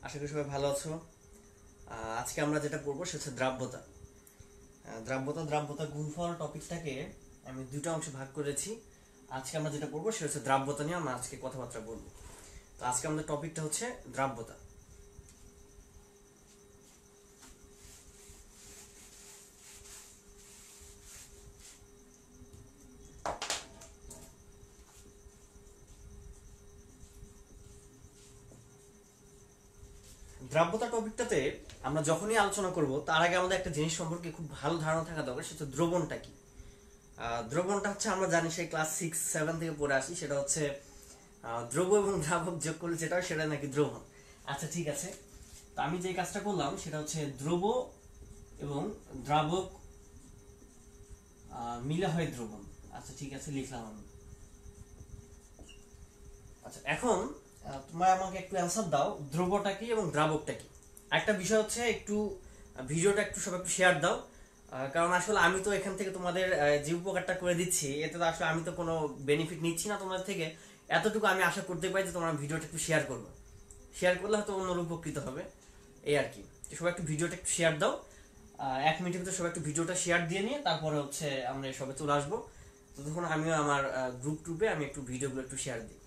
আশা করি সবাই ভালো আছো। আজকে আমরা যেটা পড়বো সেটা হচ্ছে দ্রাব্যতা। দ্রাব্যতা গুণফল টপিকটাকে আমি দুটো অংশে ভাগ করেছি। আজকে আমরা যেটা পড়বো সেটা হচ্ছে দ্রাব্যতা নিয়ে আমরা আজকে কথাবার্তা বলবো। তো আজকে আমাদের টপিকটা হচ্ছে দ্রাব্যতা। দ্রাব্যতা টপিকটাতে আমরা যখনই আলোচনা করব তার আগে আমাদের একটা জিনিস সম্পর্কে খুব ভালো ধারণা থাকা দরকার, সেটা হচ্ছে দ্রবণটা কি। দ্রবণটা হচ্ছে আমরা জানি সেই ক্লাস 6-7 থেকে পড়ে আসি, সেটা হচ্ছে দ্রব্য এবং দ্রাবক যোগ করলে যেটা হয় সেটা নাকি দ্রবণ। আচ্ছা ঠিক আছে, তো আমি যে কাজটা করলাম সেটা হচ্ছে দ্রব্য এবং দ্রাবক মিলে হয় দ্রবণ। আচ্ছা ঠিক আছে, লিখলাম আমি। আচ্ছা এখন তোমরা আমাকে একটু অ্যান্সার দাও, দ্রব্যটা কি এবং দ্রাবকটা কি। একটা বিষয় হচ্ছে একটু ভিডিওটা একটু সবাই একটু শেয়ার দাও, কারণ আসলে আমি তো এখান থেকে তোমাদের যে উপকারটা করে দিচ্ছি এতে তো আসলে আমি তো কোনো বেনিফিট নিচ্ছি না তোমাদের থেকে। এতটুকু আমি আশা করতে পারি যে তোমরা ভিডিওটা একটু শেয়ার করবে, শেয়ার করলে হয়তো অন্যরা উপকৃত হবে, এই আর কি। সবাই একটু ভিডিওটা একটু শেয়ার দাও, 1 মিনিটের ভিতরে সবাই একটু ভিডিওটা শেয়ার দিয়ে নিয়ে তারপরে হচ্ছে আমরা সবাই চলে আসবো। তখন আমিও আমার গ্রুপে আমি একটু ভিডিওগুলো একটু শেয়ার দিই।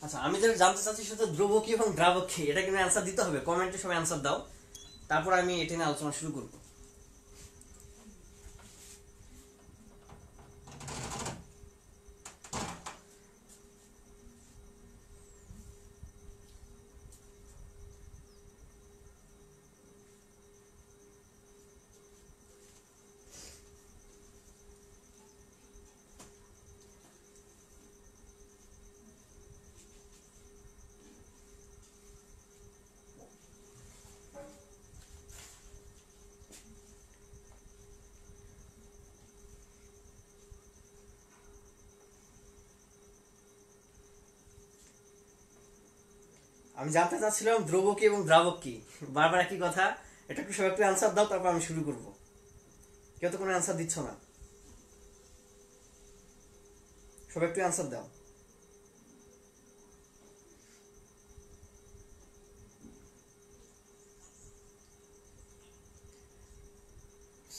আচ্ছা আমি যেটা জানতে চাচ্ছি সেটা দ্রব্য কি এবং দ্রাবক কি, এটা কিন্তু অ্যান্সার দিতে হবে, কমেন্টে সবাই অ্যান্সার দাও, তারপর আমি এটা নিয়ে আলোচনা শুরু করবো। আমি জানতে চাচ্ছিলাম দ্রব্য কি এবং দ্রাবক কি, বারবার একই কথা। এটা একটু সবাই একটু অ্যান্সার দাও, তারপর আমি শুরু করব। কেউ তো কোনো অ্যান্সার দিচ্ছ না, সবাই একটু অ্যান্সার দাও।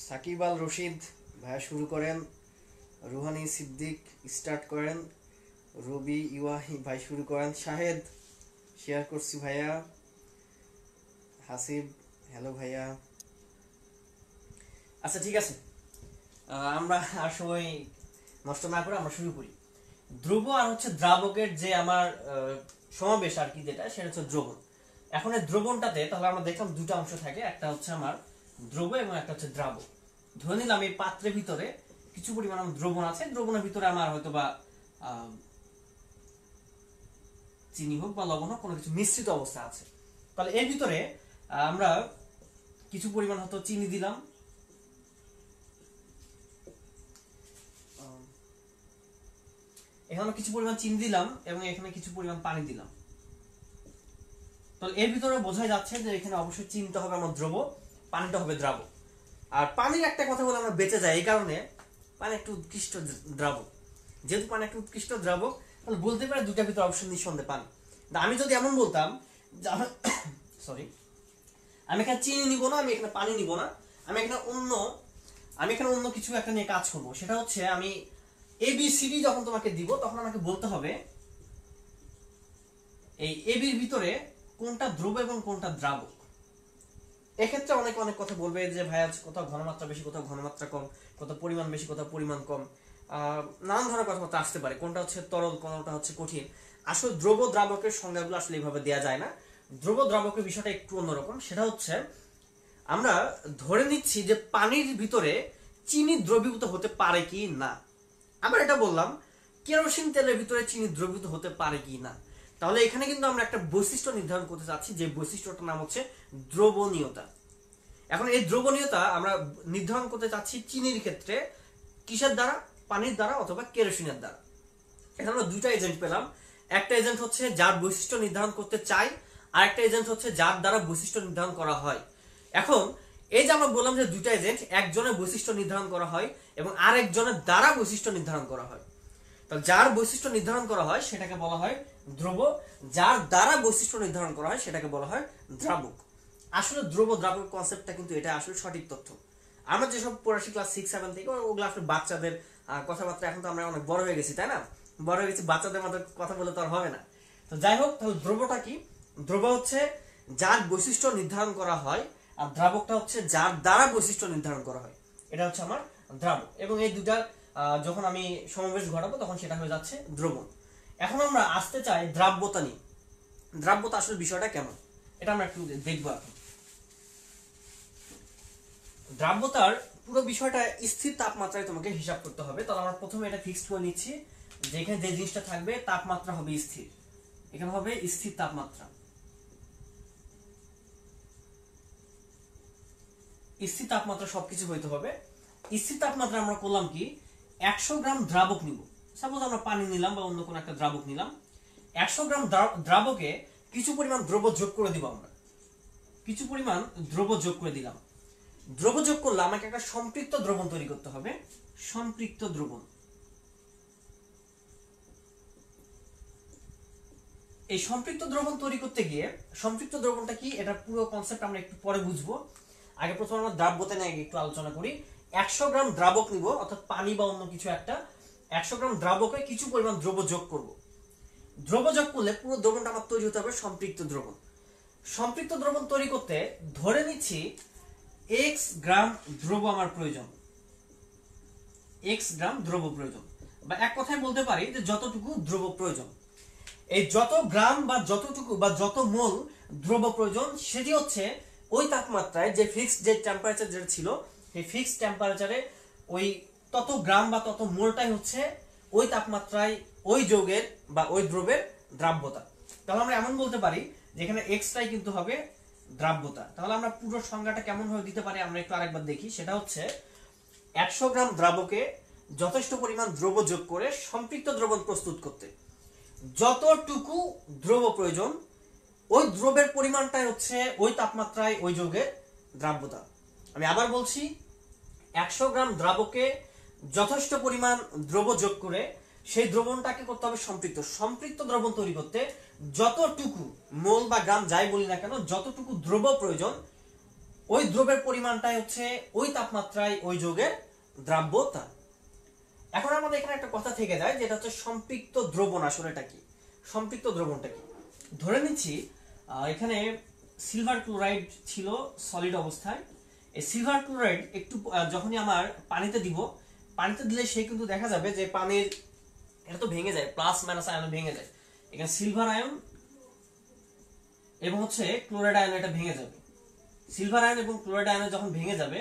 সাকিব আল রশিদ ভাইয়া শুরু করেন, রুহানি সিদ্দিক স্টার্ট করেন, রবি ইওয়াহি ভাই শুরু করেন, শাহেদ শেয়ার করছি ভাইয়া, হাসিব হ্যালো ভাইয়া। আচ্ছা ঠিক আছে, আমরা আর সময় নষ্ট না করে আমরা শুরু করি। ধ্রুব আর হচ্ছে দ্রাবকের যে আমার সমাবেশ আর কি, যেটা সেটা হচ্ছে দ্রবণ। এখন এই দ্রবণটাতে তাহলে আমরা দেখলাম দুটো অংশ থাকে, একটা হচ্ছে আমার দ্রব এবং একটা হচ্ছে দ্রাবক। ধরে নিলাম এই পাত্রের ভিতরে কিছু পরিমাণ আমার দ্রবণ আছে, দ্রবণের ভিতরে আমার হয়তো বা চিনি হোক বা লবণ হোক কোনো কিছু মিশ্রিত অবস্থা আছে। তাহলে এর ভিতরে আমরা কিছু পরিমাণ হয়তো চিনি দিলাম, এখানে কিছু পরিমাণ চিনি দিলাম এবং এখানে কিছু পরিমাণ পানি দিলাম। তাহলে এর ভিতরে বোঝা যাচ্ছে যে এখানে অবশ্যই চিনিটা হবে আমার দ্রব, পানিটা হবে দ্রাবক। আর পানির একটা কথা বলে আমরা বেঁচে যাই, এই কারণে পানি একটু উৎকৃষ্ট দ্রাবক। যেহেতু পানি একটা উৎকৃষ্ট দ্রাবক, তাহলে বলতে পারে দুটার ভিতরে অবশ্যই নিঃসন্দেহে পানি। আমি যদি এমন বলতাম সরি, আমি এখানে চিনি নিব না, আমি এখানে পানি নিব না, আমি এখানে অন্য কিছু একটা নিয়ে কাজ করব। সেটা হচ্ছে আমি ABCD যখন তোমাকে দিব তখন আমাকে বলতে হবে এই এবির ভিতরে কোনটা দ্রব এবং কোনটা দ্রাবক। এক্ষেত্রে অনেক অনেক কথা বলবে যে ভাই কোথাও ঘনমাত্রা বেশি, কোথাও ঘনমাত্রা কম, কোথাও পরিমাণ বেশি, কোথাও পরিমাণ কম, নানান ধরনের কথাবার্তা আসতে পারে, কোনটা হচ্ছে তরল কোনটা হচ্ছে কঠিন। আসলে দ্রব দ্রাবকের সংজ্ঞাগুলো আসলে এইভাবে দেওয়া যায় না, দ্রব দ্রাবকের বিষয়টা একটু অন্যরকম। সেটা হচ্ছে আমরা ধরে নিচ্ছি যে পানির ভিতরে চিনি দ্রবীভূত হতে পারে কি না। আবার এটা বললাম কেরোসিন তেলের ভিতরে চিনি দ্রবীভূত হতে পারে কি না। তাহলে এখানে কিন্তু আমরা একটা বৈশিষ্ট্য নির্ধারণ করতে চাচ্ছি, যে বৈশিষ্ট্যটার নাম হচ্ছে দ্রবণীয়তা। এখন এই দ্রবণীয়তা আমরা নির্ধারণ করতে চাচ্ছি চিনির ক্ষেত্রে কিসের দ্বারা? পানির দ্বারা অথবা কেরোসিনের দ্বারা। এখানে আমরা দুইটা এজেন্ট পেলাম। একটা এজেন্ট হচ্ছে যার বৈশিষ্ট্য নির্ধারণ করতে চাই, আর একটা এজেন্ট হচ্ছে যার দ্বারা বৈশিষ্ট্য নির্ধারণ করা হয়। এখন এই যে আমরা বললাম যে দুইটা এজেন্ট, একজনের বৈশিষ্ট্য নির্ধারণ করা হয় এবং আরেকজনের দ্বারা বৈশিষ্ট্য নির্ধারণ করা হয়। তো যার বৈশিষ্ট্য নির্ধারণ করা হয় সেটাকে বলা হয় দ্রব, যার দ্বারা বৈশিষ্ট্য নির্ধারণ করা হয় সেটাকে বলা হয় দ্রাবক। আসলে দ্রব দ্রাবক কনসেপ্টটা কিন্তু এটা আসলে সঠিক তথ্য। আমরা যেসব পড়াশি ক্লাস 6-7 থেকে, ওগুলো আসলে বাচ্চাদের কথাবার্তা। এখন তো আমরা অনেক বড় হয়ে গেছি, তাই না? বড় হয়ে গেছি, বাচ্চাদের মতো কথা বলে তো আর হবে না। তো যাই হোক, তাহলে দ্রবটা কি? দ্রব হচ্ছে যার বৈশিষ্ট্য নির্ধারণ করা হয়, আর দ্রাবকটা হচ্ছে যার দ্বারা বৈশিষ্ট্য নির্ধারণ করা হয়। এটা হচ্ছে আমার দ্রাবক, এবং এই দুটা যখন আমি সমাবেশ ঘটাবো তখন সেটা হয়ে যাচ্ছে দ্রবণ। এখন আমরা আসতে চাই দ্রাব্যতা নিয়ে। দ্রাব্যতা আসলে বিষয়টা কেমন এটা আমরা একটু দেখবো এখন। দ্রাব্যতার পুরো বিষয়টা স্থির তাপমাত্রায় তোমাকে হিসাব করতে হবে। তাহলে আমরা প্রথমে এটা ফিক্সড করে নিচ্ছি যে এখানে যে জিনিসটা থাকবে তাপমাত্রা হবে স্থির। এখানে হবে স্থির তাপমাত্রা। স্থির তাপমাত্রা সবকিছু হইতে হবে। স্থির তাপমাত্রা আমরা করলাম কি, 100 গ্রাম দ্রাবক নিব। সাপোজ আমরা পানি নিলাম বা অন্য কোনো একটা দ্রাবক নিলাম। 100 গ্রাম দ্রাবকে কিছু পরিমাণ দ্রব যোগ করে দিব। আমরা কিছু পরিমাণ দ্রব যোগ করে দিলাম। দ্রব যোগ করলে আমাকে একটা সম্পৃক্ত দ্রবণ তৈরি করতে হবে। সম্পৃক্ত দ্রবণ। এই সম্পৃক্ত দ্রবণ তৈরি করতে গিয়ে, সম্পৃক্ত দ্রবণটা কি এটা পুরো কনসেপ্ট আমরা একটু পরে বুঝবো। আগে প্রথমে আমরা দ্রাব্যতা নিয়ে একটু আলোচনা করি। 100 গ্রাম দ্রাবক নিব, অর্থাৎ পানি বা অন্য কিছু একটা। 100 গ্রাম দ্রাবকে কিছু পরিমাণ দ্রব যোগ করব। দ্রব যোগ করলে পুরো দ্রবণটা আমার তৈরি হতে হবে সম্পৃক্ত দ্রবণ। সম্পৃক্ত দ্রবণ তৈরি করতে ধরে নিচ্ছি x গ্রাম দ্রব আমার প্রয়োজন। x গ্রাম দ্রব প্রয়োজন, বা এক কথায় বলতে পারি যে যতটুকু দ্রব প্রয়োজন। এই যত গ্রাম বা যতটুকু বা যত মোল দ্রব প্রয়োজন সেটি হচ্ছে ওই তাপমাত্রায়, যে ফিক্সড যে টেম্পারেচার যেটা ছিল, সেই ফিক্সড টেম্পারেচারে ওই তত গ্রাম বা তত মোলটাই হচ্ছে ওই তাপমাত্রায় ওই যৌগের বা ওই দ্রবের দ্রাব্যতা। তাহলে আমরা এমন বলতে পারি যে এখানে এক্সটাই কিন্তু হবে দ্রাব্যতা। তাহলে আমরা পুরো সংজ্ঞাটা কেমন ভাবে দিতে পারি আমরা একটু আরেকবার দেখি। সেটা হচ্ছে 100 গ্রাম দ্রাবকে যথেষ্ট পরিমাণ দ্রব যোগ করে সম্পৃক্ত দ্রবণ প্রস্তুত করতে যতটুকু দ্রব প্রয়োজন, ওই দ্রবের পরিমাণটাই হচ্ছে ওই তাপমাত্রায় ওই যৌগের দ্রাব্যতা। আমি আবার বলছি, 100 গ্রাম দ্রাবকে যথেষ্ট পরিমাণ দ্রব যোগ করে সেই দ্রবণটাকে করতে হবে সম্পৃক্ত। সম্পৃক্ত দ্রবণ তৈরি করতে যতটুকু মোল বা গ্রাম যাই বলি না কেন, যতটুকু দ্রব প্রয়োজন, ওই দ্রবের পরিমাণটাই হচ্ছে ওই তাপমাত্রায় ওই যৌগের দ্রাব্যতা। এখন আমাদের এখানে একটা কথা থেকে যায়, যেটা হচ্ছে সম্পৃক্ত দ্রবণ। আসলে এটা কি? সম্পৃক্ত দ্রবণটা কি? ধরে নিচ্ছি এখানে সিলভার ক্লোরাইড ছিল সলিড অবস্থায়। এই সিলভার ক্লোরাইড একটু যখনই আমার পানিতে দিব, পানিতে দিলে সে কিন্তু দেখা যাবে যে পানির এটা তো ভেঙে যায়, প্লাস মাইনাস আয়ন ভেঙে যায়। এখানে সিলভার আয়ন এবং হচ্ছে ক্লোরাইড আয়ন এটা ভেঙে যাবে। সিলভার আয়ন এবং ক্লোরাইড আয়ন যখন ভেঙে যাবে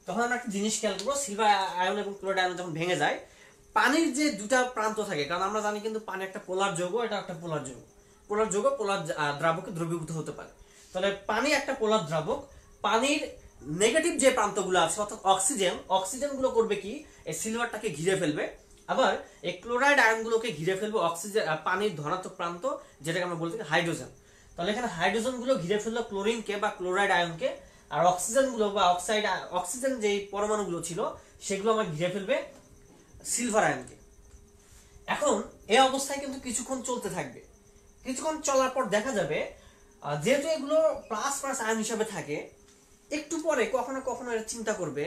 তখন আমরা একটা জিনিস খেয়াল করবো, সিলভার আয়ন এবং ক্লোরাইড আয়ন যখন ভেঙে যায়, পানির যে দুটা প্রান্ত থাকে, কারণ আমরা জানি কিন্তু পানি একটা পোলার যৌগ, এটা একটা পোলার যৌগ। পোলার যৌগ পোলার দ্রাবকে দ্রবীভূত হতে পারে। তাহলে পানি একটা পোলার দ্রাবক। পানির নেগেটিভ যে প্রান্তগুলো আছে অর্থাৎ অক্সিজেন গুলো করবে কি, এই সিলভারটাকে ঘিরে ফেলবে। আবার এই ক্লোরাইড আয়নগুলোকে ঘিরে ফেলবে অক্সিজেন, পানির ধনাত্মক প্রান্ত, যেটাকে আমরা বলতে হাইড্রোজেন। তাহলে এখানে হাইড্রোজেন গুলো ঘিরে ফেললো ক্লোরিনকে বা ক্লোরাইড আয়নকে, আর অক্সিজেন গুলো বা অক্সিজেন যে পরমাণুগুলো ছিল সেগুলো আমার ঘিরে ফেলবে সিলভার আয়নকে। এখন এই অবস্থায় কিন্তু কিছুক্ষণ চলতে থাকবে। কিছুক্ষণ চলার পর দেখা যাবে যেহেতু এগুলো প্লাস প্লাস আয়ন হিসাবে থাকে, একটু পরে কখনো কখনো এরা চিন্তা করবে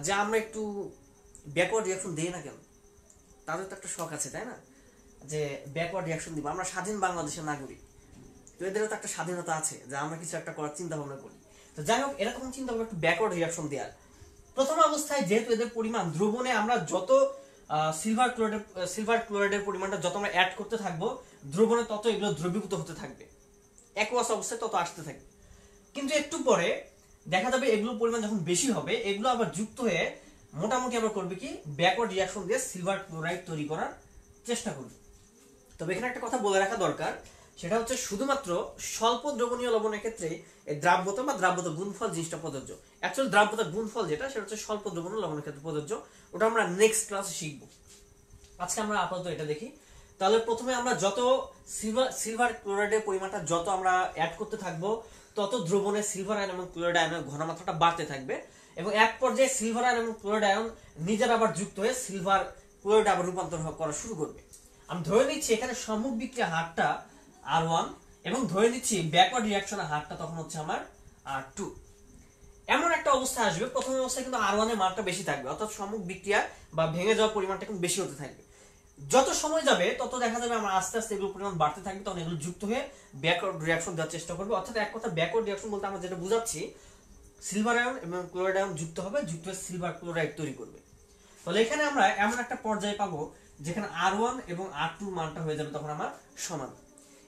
যে আমরা একটু ব্যাকওয়ার্ড রিয়াকশন দিই না কেন। তাদের তো একটা শখ আছে, তাই না, যে ব্যাকওয়ার্ড রিয়াকশন দিব। আমরা স্বাধীন বাংলাদেশের নাগরিক, তো এদেরও তো একটা স্বাধীনতা আছে যে আমরা কিছু একটা করার চিন্তা ভাবনা করি। তো যাই হোক, এরা তখন চিন্তা করবে একটু ব্যাকওয়ার্ড রিয়াকশন দেওয়ার। প্রথম অবস্থায় যেহেতু এদের পরিমাণ দ্রবণে আমরা যত সিলভার ক্লোরাইডের পরিমাণটা যত আমরা অ্যাড করতে থাকবো দ্রবণে, তত এগুলো দ্রবীভূত হতে থাকবে। অ্যাকুয়াস অবস্থায় তত আসতে থাকবে। কিন্তু একটু পরে দেখা যাবে এগুলোর পরিমাণ যখন বেশি হবে, এগুলো আবার যুক্ত হয়ে মোটামুটি আবার করবে কি ব্যাকওয়ার্ড রিয়াকশন দিয়ে সিলভার ক্লোরাইড তৈরি করার চেষ্টা করবে। তবে এখানে একটা কথা বলে রাখা দরকার, সেটা হচ্ছে শুধুমাত্র স্বল্প দ্রবণীয় লবণের ক্ষেত্রে এই দ্রাব্যতা বা দ্রাব্যতা গুণফল জিনিসটা প্রযোজ্য। অ্যাকচুয়ালি দ্রাব্যতা গুণফল যেটা, সেটা হচ্ছে স্বল্প দ্রবণীয় লবণের ক্ষেত্রে প্রযোজ্য। ওটা আমরা নেক্সট ক্লাসে শিখবো। আজকে আমরা আপাতত এটা দেখি। তাহলে প্রথমে আমরা যত সিলভার ক্লোরাইডের পরিমাণটা যত আমরা অ্যাড করতে থাকবো, তত দ্রবণে সিলভার আয়ন এবং ক্লোরাইড আয়নের ঘনমাত্রাটা বাড়তে থাকবে, এবং এক পর্যায়ে সিলভার আয়ন এবং ক্লোরাইড আয়ন নিজের আবার যুক্ত হয়ে সিলভার ক্লোরাইড আবার রূপান্তর করা শুরু করবে। আমি ধরে নিচ্ছি এখানে সম্মুখ বিক্রিয়া হারটা R1, এবং ধরে নিচ্ছি ব্যাকওয়ার্ড রিঅ্যাকশনের হারটা তখন হচ্ছে আমার R2। এমন একটা অবস্থা আসবে, প্রথম অবস্থায় কিন্তু R1 এর মানটা বেশি থাকবে, অর্থাৎ সম্মুখ বিক্রিয়া বা ভেঙে যাওয়ার পরিমাণটা কিন্তু বেশি হতে থাকবে। যত সময় যাবে তত দেখা যাবে আমরা আস্তে আস্তে এগুলোর পরিমাণ বাড়তে থাকবে, তখন এগুলো যুক্ত হয়ে ব্যাকওয়ার্ড রিঅ্যাকশন দেওয়ার চেষ্টা করবে। অর্থাৎ এক কথা ব্যাকওয়ার্ড রিঅ্যাকশন বলতে আমরা যেটা বুঝাচ্ছি, সিলভার আয়ন এবং ক্লোরাইড আয়ন যুক্ত হবে, যুক্ত হয়ে সিলভার ক্লোরাইড তৈরি করবে। তাহলে এখানে আমরা এমন একটা পর্যায়ে পাবো যেখানে R1 এবং R2 মানটা হয়ে যাবে তখন আমার সমান।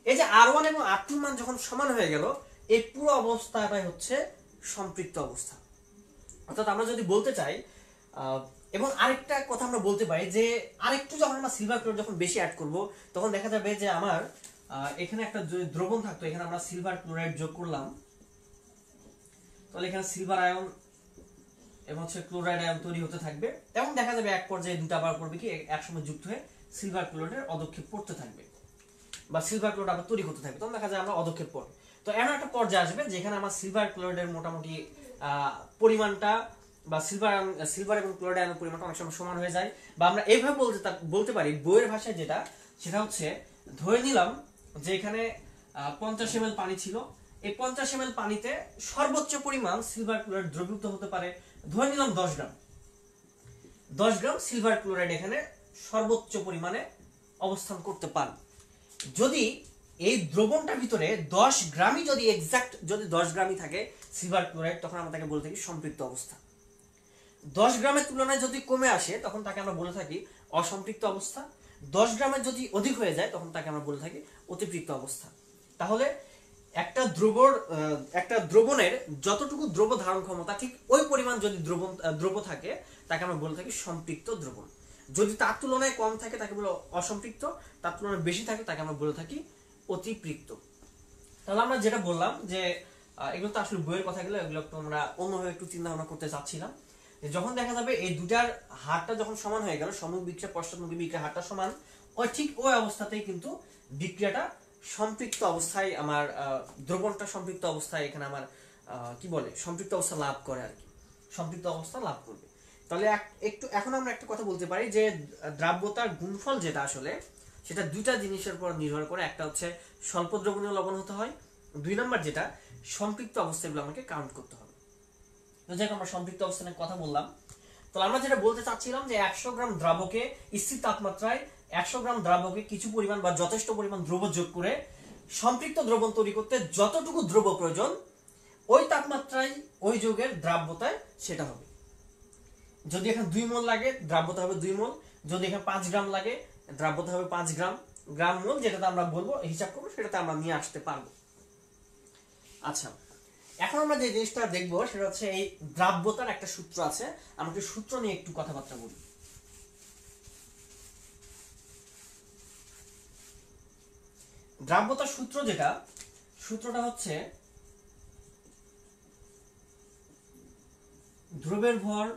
এই যে R1 এবং R2 মান যখন সমান হয়ে গেল, এই পুরো অবস্থাটাই হচ্ছে সম্পৃক্ত অবস্থা। অর্থাৎ আমরা যদি বলতে চাই, এবং আরেকটা কথা আমরা বলতে পারি যে আরেকটু যখন আমরা সিলভার ক্লোরাইড যখন বেশি অ্যাড করব, তখন দেখা যাবে যে আমার এখানে একটা দ্রবণ থাকতো, এখানে আমরা সিলভার ক্লোরাইড যোগ করলাম, তাহলে এখানে সিলভার আয়ন এবং হচ্ছে ক্লোরাইড আয়ন তৈরি হতে থাকবে, এবং দেখা যাবে এক পর্যায়ে দুটো আবার করবে কি একসঙ্গে যুক্ত হয়ে সিলভার ক্লোরাইডের অদক্ষেপ পড়তে থাকবে, বা সিলভার ক্লোরাইড আবার তৈরি করতে থাকবে, তখন দেখা যায় আমরা অদক্ষেপ পড়বে। তো এমন একটা পর্যায়ে আসবে যেখানে আমার সিলভার ক্লোরাইডের মোটামুটি পরিমাণটা বা সিলভার এবং ক্লোরাইড আয়নের পরিমাণটা অনেক সময় সমান হয়ে যায়। বা আমরা এইভাবে বলতে পারি বইয়ের ভাষায় যেটা, সেটা হচ্ছে ধরে নিলাম যে এখানে 50 ml পানি ছিল, এই 50 ml পানিতে সর্বোচ্চ পরিমাণ সিলভার ক্লোরাইড দ্রবীভূত হতে পারে ধরে নিলাম 10 গ্রাম। 10 গ্রাম সিলভার ক্লোরাইড এখানে সর্বোচ্চ পরিমাণে অবস্থান করতে পারে। যদি এই দ্রবণটার ভিতরে 10 গ্রামই যদি এক্সাক্ট যদি 10 গ্রামই থাকে সিলভার ক্লোরাইড, তখন আমরা তাকে বলে থাকি সম্পৃক্ত অবস্থা। 10 গ্রামের তুলনায় যদি কমে আসে, তখন তাকে আমরা বলে থাকি অসম্পৃক্ত অবস্থা। 10 গ্রামের যদি অধিক হয়ে যায়, তখন তাকে আমরা বলে থাকি অতিপৃক্ত অবস্থা। তাহলে একটা দ্রবণের যতটুকু দ্রব ধারণ ক্ষমতা, ঠিক ওই পরিমাণ যদি দ্রব থাকে, তাকে আমরা বলে থাকি সম্পৃক্ত দ্রবণ। যদি তার তুলনায় কম থাকে তাকে বলে অসম্পৃক্ত, তার তুলনায় বেশি থাকে তাকে আমরা বলে থাকি অতিপৃক্ত। তাহলে আমরা যেটা বললাম যে এগুলো তো আসলে বইয়ের কথা, এগুলো একটু আমরা অন্যভাবে একটু চিন্তা ভাবনা করতে চাচ্ছিলাম। যখন দেখা যাবে এই দুটার হারটা যখন সমান হয়ে গেল, সম্মুখ বিক্রিয়া পশ্চাৎমুখী বিক্রিয়া হারটা সমান, ঠিক ওই অবস্থাতেই কিন্তু বিক্রিয়াটা সম্পৃক্ত অবস্থায় আমার দ্রবণটা সম্পৃক্ত অবস্থায় এখানে আমার কি বলে সম্পৃক্ত অবস্থা লাভ করে আর কি, সম্পৃক্ত অবস্থা লাভ করবে। তাহলে এখন আমরা একটা কথা বলতে পারি যে দ্রাব্যতার গুণফল যেটা আসলে সেটা দুইটা জিনিসের উপর নির্ভর করে। একটা হচ্ছে স্বল্প দ্রবণীয় লবণ হতে হয়, 2 নম্বর যেটা সম্পৃক্ত অবস্থাগুলো আমাকে কাউন্ট করতে হবে। তো যাক আমরা সম্পৃক্ত অবস্থানের কথা বললাম, তো আমরা যেটা বলতে চাচ্ছিলাম যে 100 গ্রাম দ্রাবকে স্থির তাপমাত্রায় 100 গ্রাম দ্রাবকে কিছু পরিমাণ বা যথেষ্ট পরিমাণ দ্রব যোগ করে সম্পৃক্ত দ্রবণ তৈরি করতে যতটুকু দ্রব প্রয়োজন, ওই তাপমাত্রায় ওই যোগের দ্রাব্যতায় সেটা হবে। যদি এখানে 2 মোল লাগে, দ্রাব্যতা হবে 2 মোল। যদি এখানে 5 গ্রাম লাগে, দ্রাব্যতা হবে 5 গ্রাম মোল, যেটাতে আমরা বলবো হিসাব করবো, সেটাতে আমরা নিয়ে আসতে পারবো। আচ্ছা, এখন আমরা যে জিনিসটা দেখবো সেটা হচ্ছে এই দ্রাব্যতার একটা সূত্র আছে, আমাকে সূত্র নিয়ে একটু কথাবার্তা বলি। দ্রাব্যতার সূত্র যেটা, সূত্রটা হচ্ছে দ্রবের ভর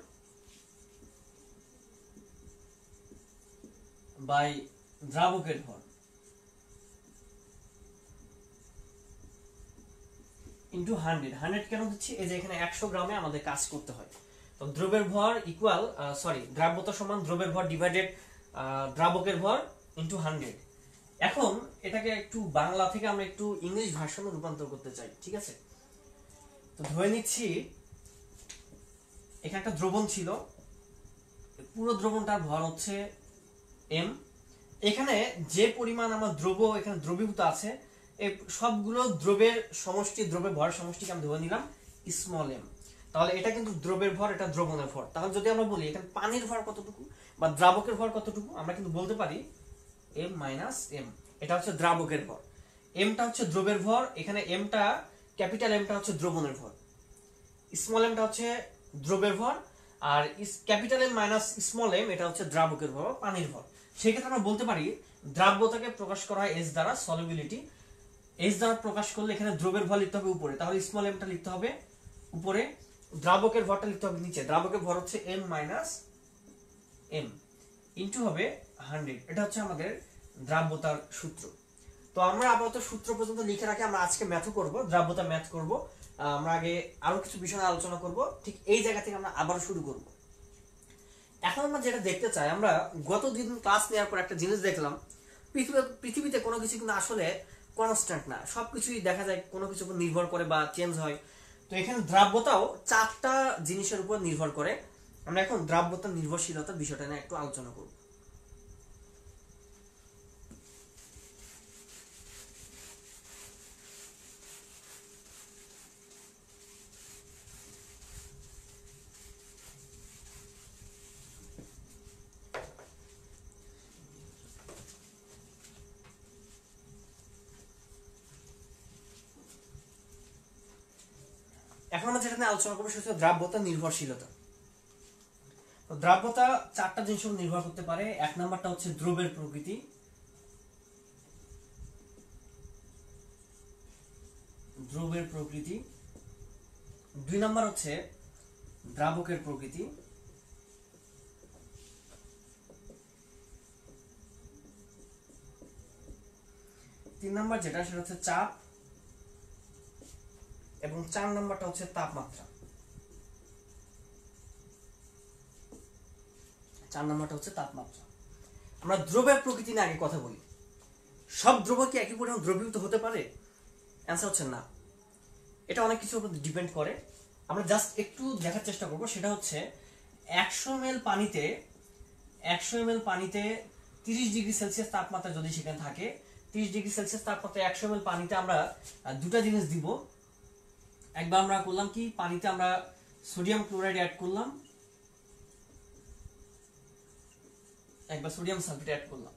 বাই দ্রাবকের ভর ইন্টু 100 কেন দিচ্ছি, এই যে এখানে 100 গ্রামে আমাদের কাজ করতে হয়। তো দ্রবের ভর ইকুয়াল দ্রাব্যতা সমান দ্রবের ভর ডিভাইডেড দ্রাবকের ভর ইন্টু 100। এখন এটাকে একটু বাংলা থেকে আমরা একটু ইংলিশ ভার্সনে রূপান্তর করতে চাই, ঠিক আছে? তো ধরে নিচ্ছি এখানে একটা দ্রবণ ছিল, পুরো দ্রবণটার ভর হচ্ছে m। এখানে যে পরিমাণ আমার দ্রব এখানে দ্রবীভূত আছে, এই সবগুলো দ্রবের সমষ্টি, দ্রবের ভর সমষ্টিকে আমি ধরে নিলাম স্মল m। তাহলে এটা কিন্তু দ্রবের ভর, এটা দ্রবণের ভর। তাহলে যদি আমরা বলি এখানে পানির ভর কতটুকু বা দ্রাবকের ভর কতটুকু, আমরা কিন্তু বলতে পারি m - m। এটা হচ্ছে দ্রাবকের ভর। এমটা হচ্ছে দ্রবের ভর, এখানে এমটা ক্যাপিটাল এমটা হচ্ছে দ্রবণের ভর, স্মল এমটা হচ্ছে দ্রবের ভর, আর capital M minus small m এটা হচ্ছে দ্রাবকের ভর, পানির ভর। সেক্ষেত্রে আমরা বলতে পারি দ্রাব্যতাকে প্রকাশ করা হয় এস দ্বারা, সলিবিলিটি এস দ্বারা প্রকাশ করলে এখানে দ্রবের ভর লিখতে হবে উপরে, তাহলে স্মল এমটা লিখতে হবে উপরে, দ্রাবকের ভরটা লিখতে হবে নিচে। দ্রাবকের ভর হচ্ছে এম মাইনাস এম ইন্টু হবে 100। এটা হচ্ছে আমাদের দ্রাব্যতার সূত্র। তো আমরা আপাতত সূত্র পর্যন্ত লিখে রাখি, আমরা আজকে ম্যাথও করব, দ্রাব্যতা ম্যাথ করব। আমরা আগে আরো কিছু বিষয় আলোচনা করব, ঠিক এই জায়গা থেকে আমরা আবার শুরু করব। এখন আমরা যেটা দেখতে চাই, আমরা গত দিন ক্লাস নেওয়ার পর একটা জিনিস দেখলাম, পৃথিবীতে কোনো কিছু কিন্তু আসলে কনস্ট্যান্ট না, সবকিছুই দেখা যায় কোনো কিছুর উপর নির্ভর করে বা চেঞ্জ হয়। তো এখানে দ্রাব্যতাও 4টা জিনিসের উপর নির্ভর করে। আমরা এখন দ্রাব্যতা নির্ভরশীলতার বিষয়টা নিয়ে একটু আলোচনা করব। এখন আমরা যেটা নিয়ে আলোচনা করবো সেটা হচ্ছে দ্রাব্যতা নির্ভরশীলতা। তো দ্রাব্যতা 4টা জিনিসের উপর নির্ভর করতে পারে। 1 নাম্বারটা হচ্ছে দ্রবের প্রকৃতি, দ্রবের প্রকৃতি। 2 নাম্বার হচ্ছে দ্রাবকের প্রকৃতি। 3 নাম্বার যেটা সেটা হচ্ছে চাপ, এবং 4 নাম্বারটা হচ্ছে তাপমাত্রা। 4 নাম্বারটা হচ্ছে তাপমাত্রা। আমরা দ্রবের প্রকৃতি নিয়ে আগে কথা বলি। সব দ্রব্য কি একই পরিমাণ দ্রবীভূত হতে পারে? অ্যান্সার হচ্ছে না, এটা অনেক কিছুর উপর ডিপেন্ড করে। আমরা জাস্ট একটু দেখার চেষ্টা করব, সেটা হচ্ছে 100 ml পানিতে 30 ডিগ্রি সেলসিয়াস তাপমাত্রা যদি সেখানে থাকে, 30 ডিগ্রি সেলসিয়াস তাপমাত্রায় 100 ml পানিতে আমরা দুটা জিনিস দিব। একবার আমরা করলাম কি, পানিতে আমরা সোডিয়াম ক্লোরাইড অ্যাড করলাম, একবার সোডিয়াম সালফেট অ্যাড করলাম।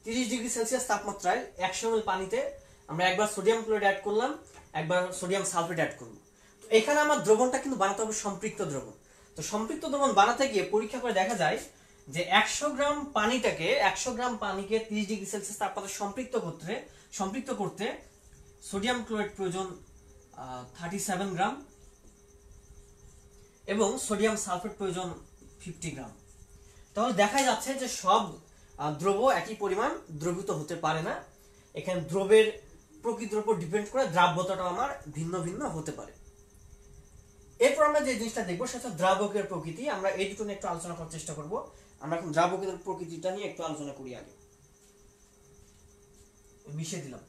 30 ডিগ্রি সেলসিয়াস তাপমাত্রায় 100 ml পানিতে আমরা একবার সোডিয়াম ক্লোরাইড অ্যাড করলাম, একবার সোডিয়াম সালফেট অ্যাড করব। তো এখানে আমার দ্রবণটা কিন্তু বানাতে হবে সম্পৃক্ত দ্রবণ। তো সম্পৃক্ত দ্রবণ বানাতে গিয়ে পরীক্ষা করে দেখা যায় যে 100 গ্রাম পানিকে 30 ডিগ্রি সেলসিয়াস তাপমাত্রায় সম্পৃক্ত করতে সোডিয়াম ক্লোরাইড প্রয়োজন 37 গ্রাম এবং সোডিয়াম সালফেট প্রয়োজন 50 গ্রাম। তাহলে দেখা যাচ্ছে যে সব দ্রব্য একই পরিমাণ দ্রবীভূত হতে পারে না। এখানে দ্রবের প্রকৃতির উপর ডিপেন্ড করে দ্রাব্যতাটা আমার ভিন্ন ভিন্ন হতে পারে। এরপর আমরা যে জিনিসটা দেখবো সেটা হচ্ছে দ্রাবকের প্রকৃতি। আমরা এই দুটো নিয়ে একটু আলোচনা করার চেষ্টা করব। আমরা এখন দ্রাবকের প্রকৃতিটা নিয়ে একটু আলোচনা করি। আগে মিশিয়ে দিলাম।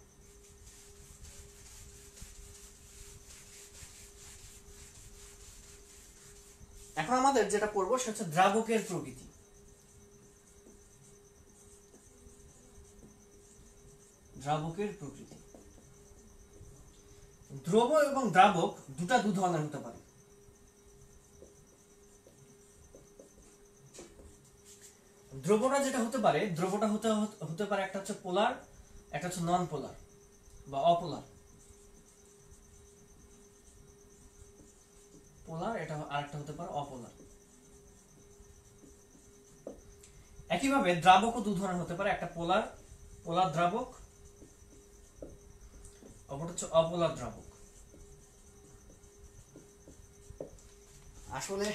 এখন আমাদের যেটা পড়বো সেটা হচ্ছে দ্রাবকের প্রকৃতি। দ্রাবকের প্রকৃতি, দ্রব এবং দ্রাবক দুটা দু ধরনের হতে পারে। দ্রবটা যেটা হতে পারে, দ্রবটা হতে পারে একটা হচ্ছে পোলার, একটা হচ্ছে নন পোলার বা অপোলার। পোলার এটা, আরেকটা হতে পারে অপোলার। একইভাবে দ্রাবকও দু ধরনের হতে পারে, একটা পোলার দ্রাবক, অপরটা হচ্ছে অপোলার দ্রাবক। আসলে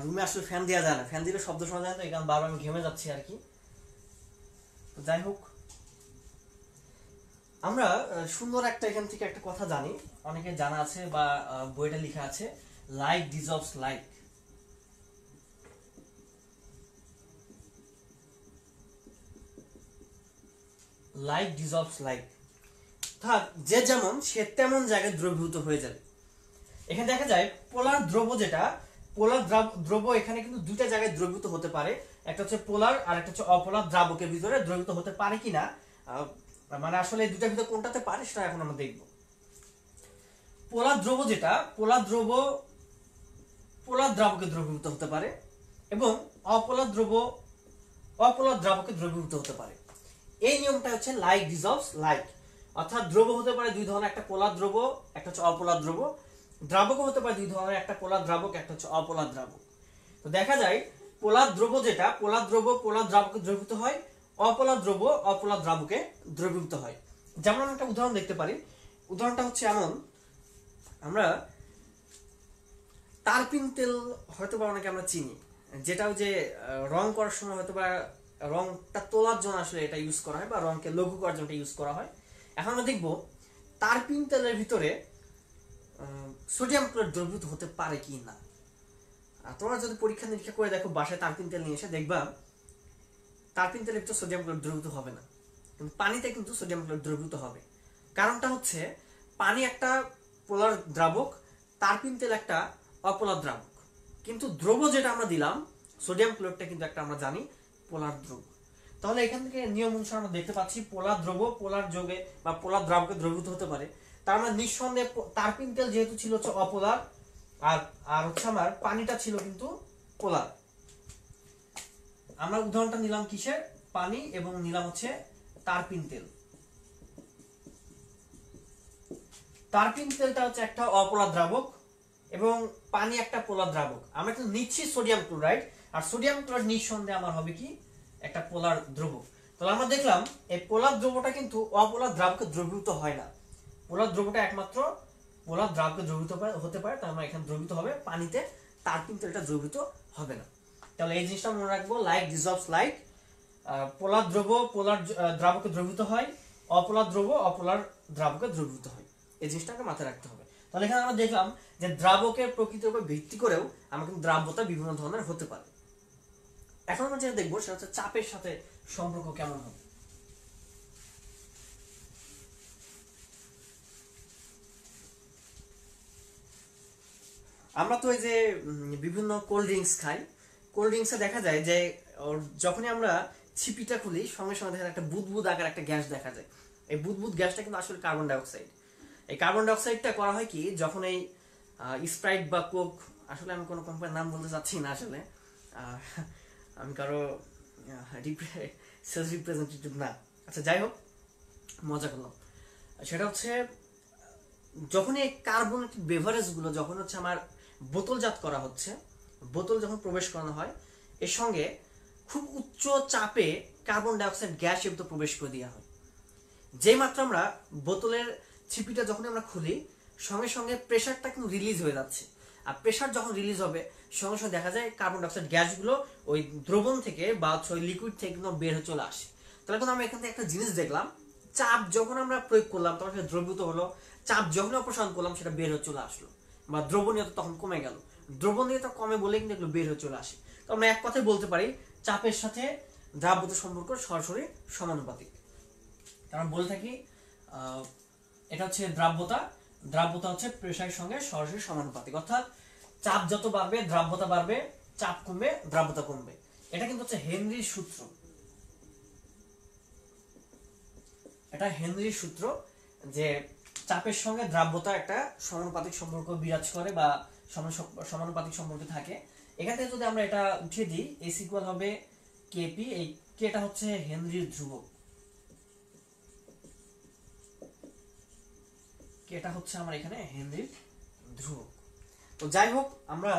রুমে আসলে ফ্যান দেওয়া যায় না, ফ্যান দিলে শব্দ শোনা যায় না, এই কারণে বারবার আমি ঘেমে যাচ্ছি আর কি। তো যাই হোক, আমরা সুন্দর একটা এখান থেকে একটা কথা জানি, অনেকে জানা আছে বা বইটা লেখা আছে, like dissolves like. Like dissolves like, অর্থাৎ যে যেমন সে তেমন জায়গায় দ্রবীভূত হয়ে যাবে। এখানে দেখা যায় পোলার দ্রব যেটা, পোলার দ্রব এখানে কিন্তু দুইটা জায়গায় দ্রবীভূত হতে পারে, একটা হচ্ছে পোলার আর একটা হচ্ছে অপোলার দ্রাবকের ভিতরে দ্রবীভূত হতে পারে কিনা, মানে আসলে এই দুটার ভিতরে কোনটাতে পারে সেটা এখন আমরা দেখব। পোলার দ্রব যেটা, পোলার দ্রাবকে দ্রবীভূত হতে পারে এবং অপোলার দ্রাবকে দ্রবীভূত হতে পারে। এই নিয়মটা হচ্ছে লাইক ডিজলভস লাইক, অর্থাৎ দ্রব্য হতে পারে দুই ধরনের, একটা পোলার দ্রব্য, একটা হচ্ছে অপোলার দ্রব্য। দ্রাবক হতে পারে দুই ধরনের, একটা পোলার দ্রাবক, একটা হচ্ছে অপোলার দ্রাবক। তো দেখা যায় পোলার দ্রব্য যেটা, পোলার দ্রব্য পোলার দ্রাবকে দ্রবীভূত হয়, অপোলার দ্রব্য অপোলার দ্রাবকে দ্রবীভূত হয়। যেমন আমরা একটা উদাহরণ দেখতে পারি। উদাহরণটা হচ্ছে এমন, আমরা তারপিন তেল হয়তো বা অনেকে আমরা চিনি, যেটা যে রং করার সময় হয়তো বা রংটা তোলার জন্য আসলে এটা ইউজ করা হয়, বা রংকে লঘু করার জন্য ইউজ করা হয়। এখন আমরা দেখবো তারপিন তেলের ভিতরে সোডিয়াম ক্লোরাইড দ্রবীভূত হতে পারে কি না। তোমরা যদি পরীক্ষা নিরীক্ষা করে দেখো, বাসায় তারপিন তেল নিয়ে এসে দেখবা তারপিন তেলের ভিতরে সোডিয়াম ক্লোরাইড দ্রবীভূত হবে না, কিন্তু পানিতে কিন্তু সোডিয়াম ক্লোরাইড দ্রবীভূত হবে। কারণটা হচ্ছে পানি একটা পোলার দ্রাবক, তারপিন তেল একটা অপোলার দ্রাবক, কিন্তু দ্রব্য যেটা আমরা দিলাম সোডিয়াম ক্লোরাইডটা কিন্তু একটা আমরা জানি পোলার দ্রব্য। তাহলে এখান থেকে নিয়ম অনুসারে আমরা দেখতে পাচ্ছি পোলার দ্রব্য পোলার যোগে বা পোলার দ্রাবকে দ্রবীভূত হতে পারে। তার মানে নিঃসন্দেহে তারপিন তেল যেহেতু ছিল হচ্ছে অপোলার, আর হচ্ছে আমার পানিটা ছিল কিন্তু পোলার। আমরা উদাহরণটা নিলাম কিসের, পানি, এবং নিলাম হচ্ছে তারপিন তেল। তারপিন তেলটা হচ্ছে একটা অপোলার দ্রাবক এবং পানি একটা পোলার দ্রাবক। আমরা কিন্তু নিচ্ছি সোডিয়াম ক্লোরাইড, আর সোডিয়াম ক্লোরাইড নিঃসন্দেহে আমার হবে কি একটা পোলার দ্রবক। তাহলে আমরা দেখলাম এই পোলার দ্রবটা কিন্তু অপোলার দ্রাবকে দ্রবীভূত হয় না। পোলার দ্রবটা একমাত্র পোলার দ্রাবকে দ্রবীভূত হতে পারে, তার মানে এখানে দ্রবীভূত হবে পানিতে, তারপিন তেলটা দ্রবীভূত হবে না। তাহলে এই জিনিসটা মনে রাখবো, লাইক ডিজলভস লাইক। পোলার দ্রব্য পোলার দ্রাবকে দ্রবীভূত হয়, অপোলার দ্রব্য অপোলার দ্রাবকে দ্রবীভূত হয়। এই জিনিসটাকে মাথায় রাখতে হবে। তাহলে এখানে আমরা দেখলাম যে দ্রাবকের প্রকৃতির উপর ভিত্তি করেও আমরা কিন্তু দ্রাব্যতা বিভিন্ন ধরনের হতে পারে। এখন আমরা যেটা দেখবো সেটা হচ্ছে চাপের সাথে সম্পর্ক কেমন হবে। আমরা তো এই যে বিভিন্ন কোল্ড ড্রিঙ্কস খাই, কোল্ড ড্রিঙ্কসে দেখা যায় যে যখনই আমরা ছিপিটা খুলি সঙ্গে সঙ্গে দেখা যায় একটা বুদবুদ আকার একটা গ্যাস দেখা যায়। এই বুদবুদ গ্যাসটা কিন্তু আসলে কার্বন ডাইঅক্সাইড। এই কার্বন ডাইঅক্সাইডটা করা হয় কি, যখন এই স্প্রাইট বা কোক, আসলে আমি কোনো কোম্পানির নাম বলতে চাচ্ছি না, আসলে আমি কারো সেলস রিপ্রেজেন্টেটিভ না, আচ্ছা যাই হোক, মজা করলাম। সেটা হচ্ছে যখন এই কার্বনেটেড বেভারেজ গুলো যখন হচ্ছে আমার বোতলজাত করা হচ্ছে, বোতল যখন প্রবেশ করানো হয়, এর সঙ্গে খুব উচ্চ চাপে কার্বন ডাইঅক্সাইড গ্যাস এর ভিতর প্রবেশ করে দেওয়া হয়। যে মাত্র আমরা বোতলের ছিপিটা যখন আমরা খুলি সঙ্গে সঙ্গে প্রেসারটা কিন্তু রিলিজ হয়ে যাচ্ছে, আর প্রেসার যখন রিলিজ হবে সঙ্গে সঙ্গে দেখা যায় কার্বন ডাইঅক্সাইড গ্যাসগুলো ওই দ্রবণ থেকে বা ওই লিকুইড থেকে কিন্তু বের হয়ে চলে আসে। তাহলে এখন আমরা এখান থেকে একটা জিনিস দেখলাম, চাপ যখন আমরা প্রয়োগ করলাম তখন সেটা দ্রবীভূত হলো, চাপ যখন অপসারণ করলাম সেটা বের হয়ে চলে আসলো, বা দ্রবণীয়তা তখন কমে গেল, দ্রবণীয়তা কমে বলে কিন্তু এগুলো বের হয়ে চলে আসে। তো আমরা এক কথায় বলতে পারি চাপের সাথে দ্রাব্যতার সম্পর্ক সরাসরি সমানুপাতিক। আমরা বলে থাকি এটা হচ্ছে দ্রাব্যতা, দ্রাব্যতা হচ্ছে প্রেসারের সঙ্গে সরাসরি সমানুপাতিক, অর্থাৎ চাপ যত বাড়বে দ্রাব্যতা বাড়বে, চাপ কমবে দ্রাব্যতা কমবে। এটা কিন্তু হচ্ছে হেনরির সূত্র, এটা হেনরির সূত্র যে চাপের সঙ্গে দ্রাব্যতা একটা সমানুপাতিক সম্পর্ক বিরাজ করে বা সমানুপাতিক সম্পর্কে থাকে। এখান থেকে যদি আমরা এটা উঠিয়ে দিই, এস ইকুয়াল হবে কেপি, এই কেটা হচ্ছে হেনরির ধ্রুবক, কেটা হচ্ছে আমার এখানে হেনরির ধ্রুবক। তো যাই হোক, আমরা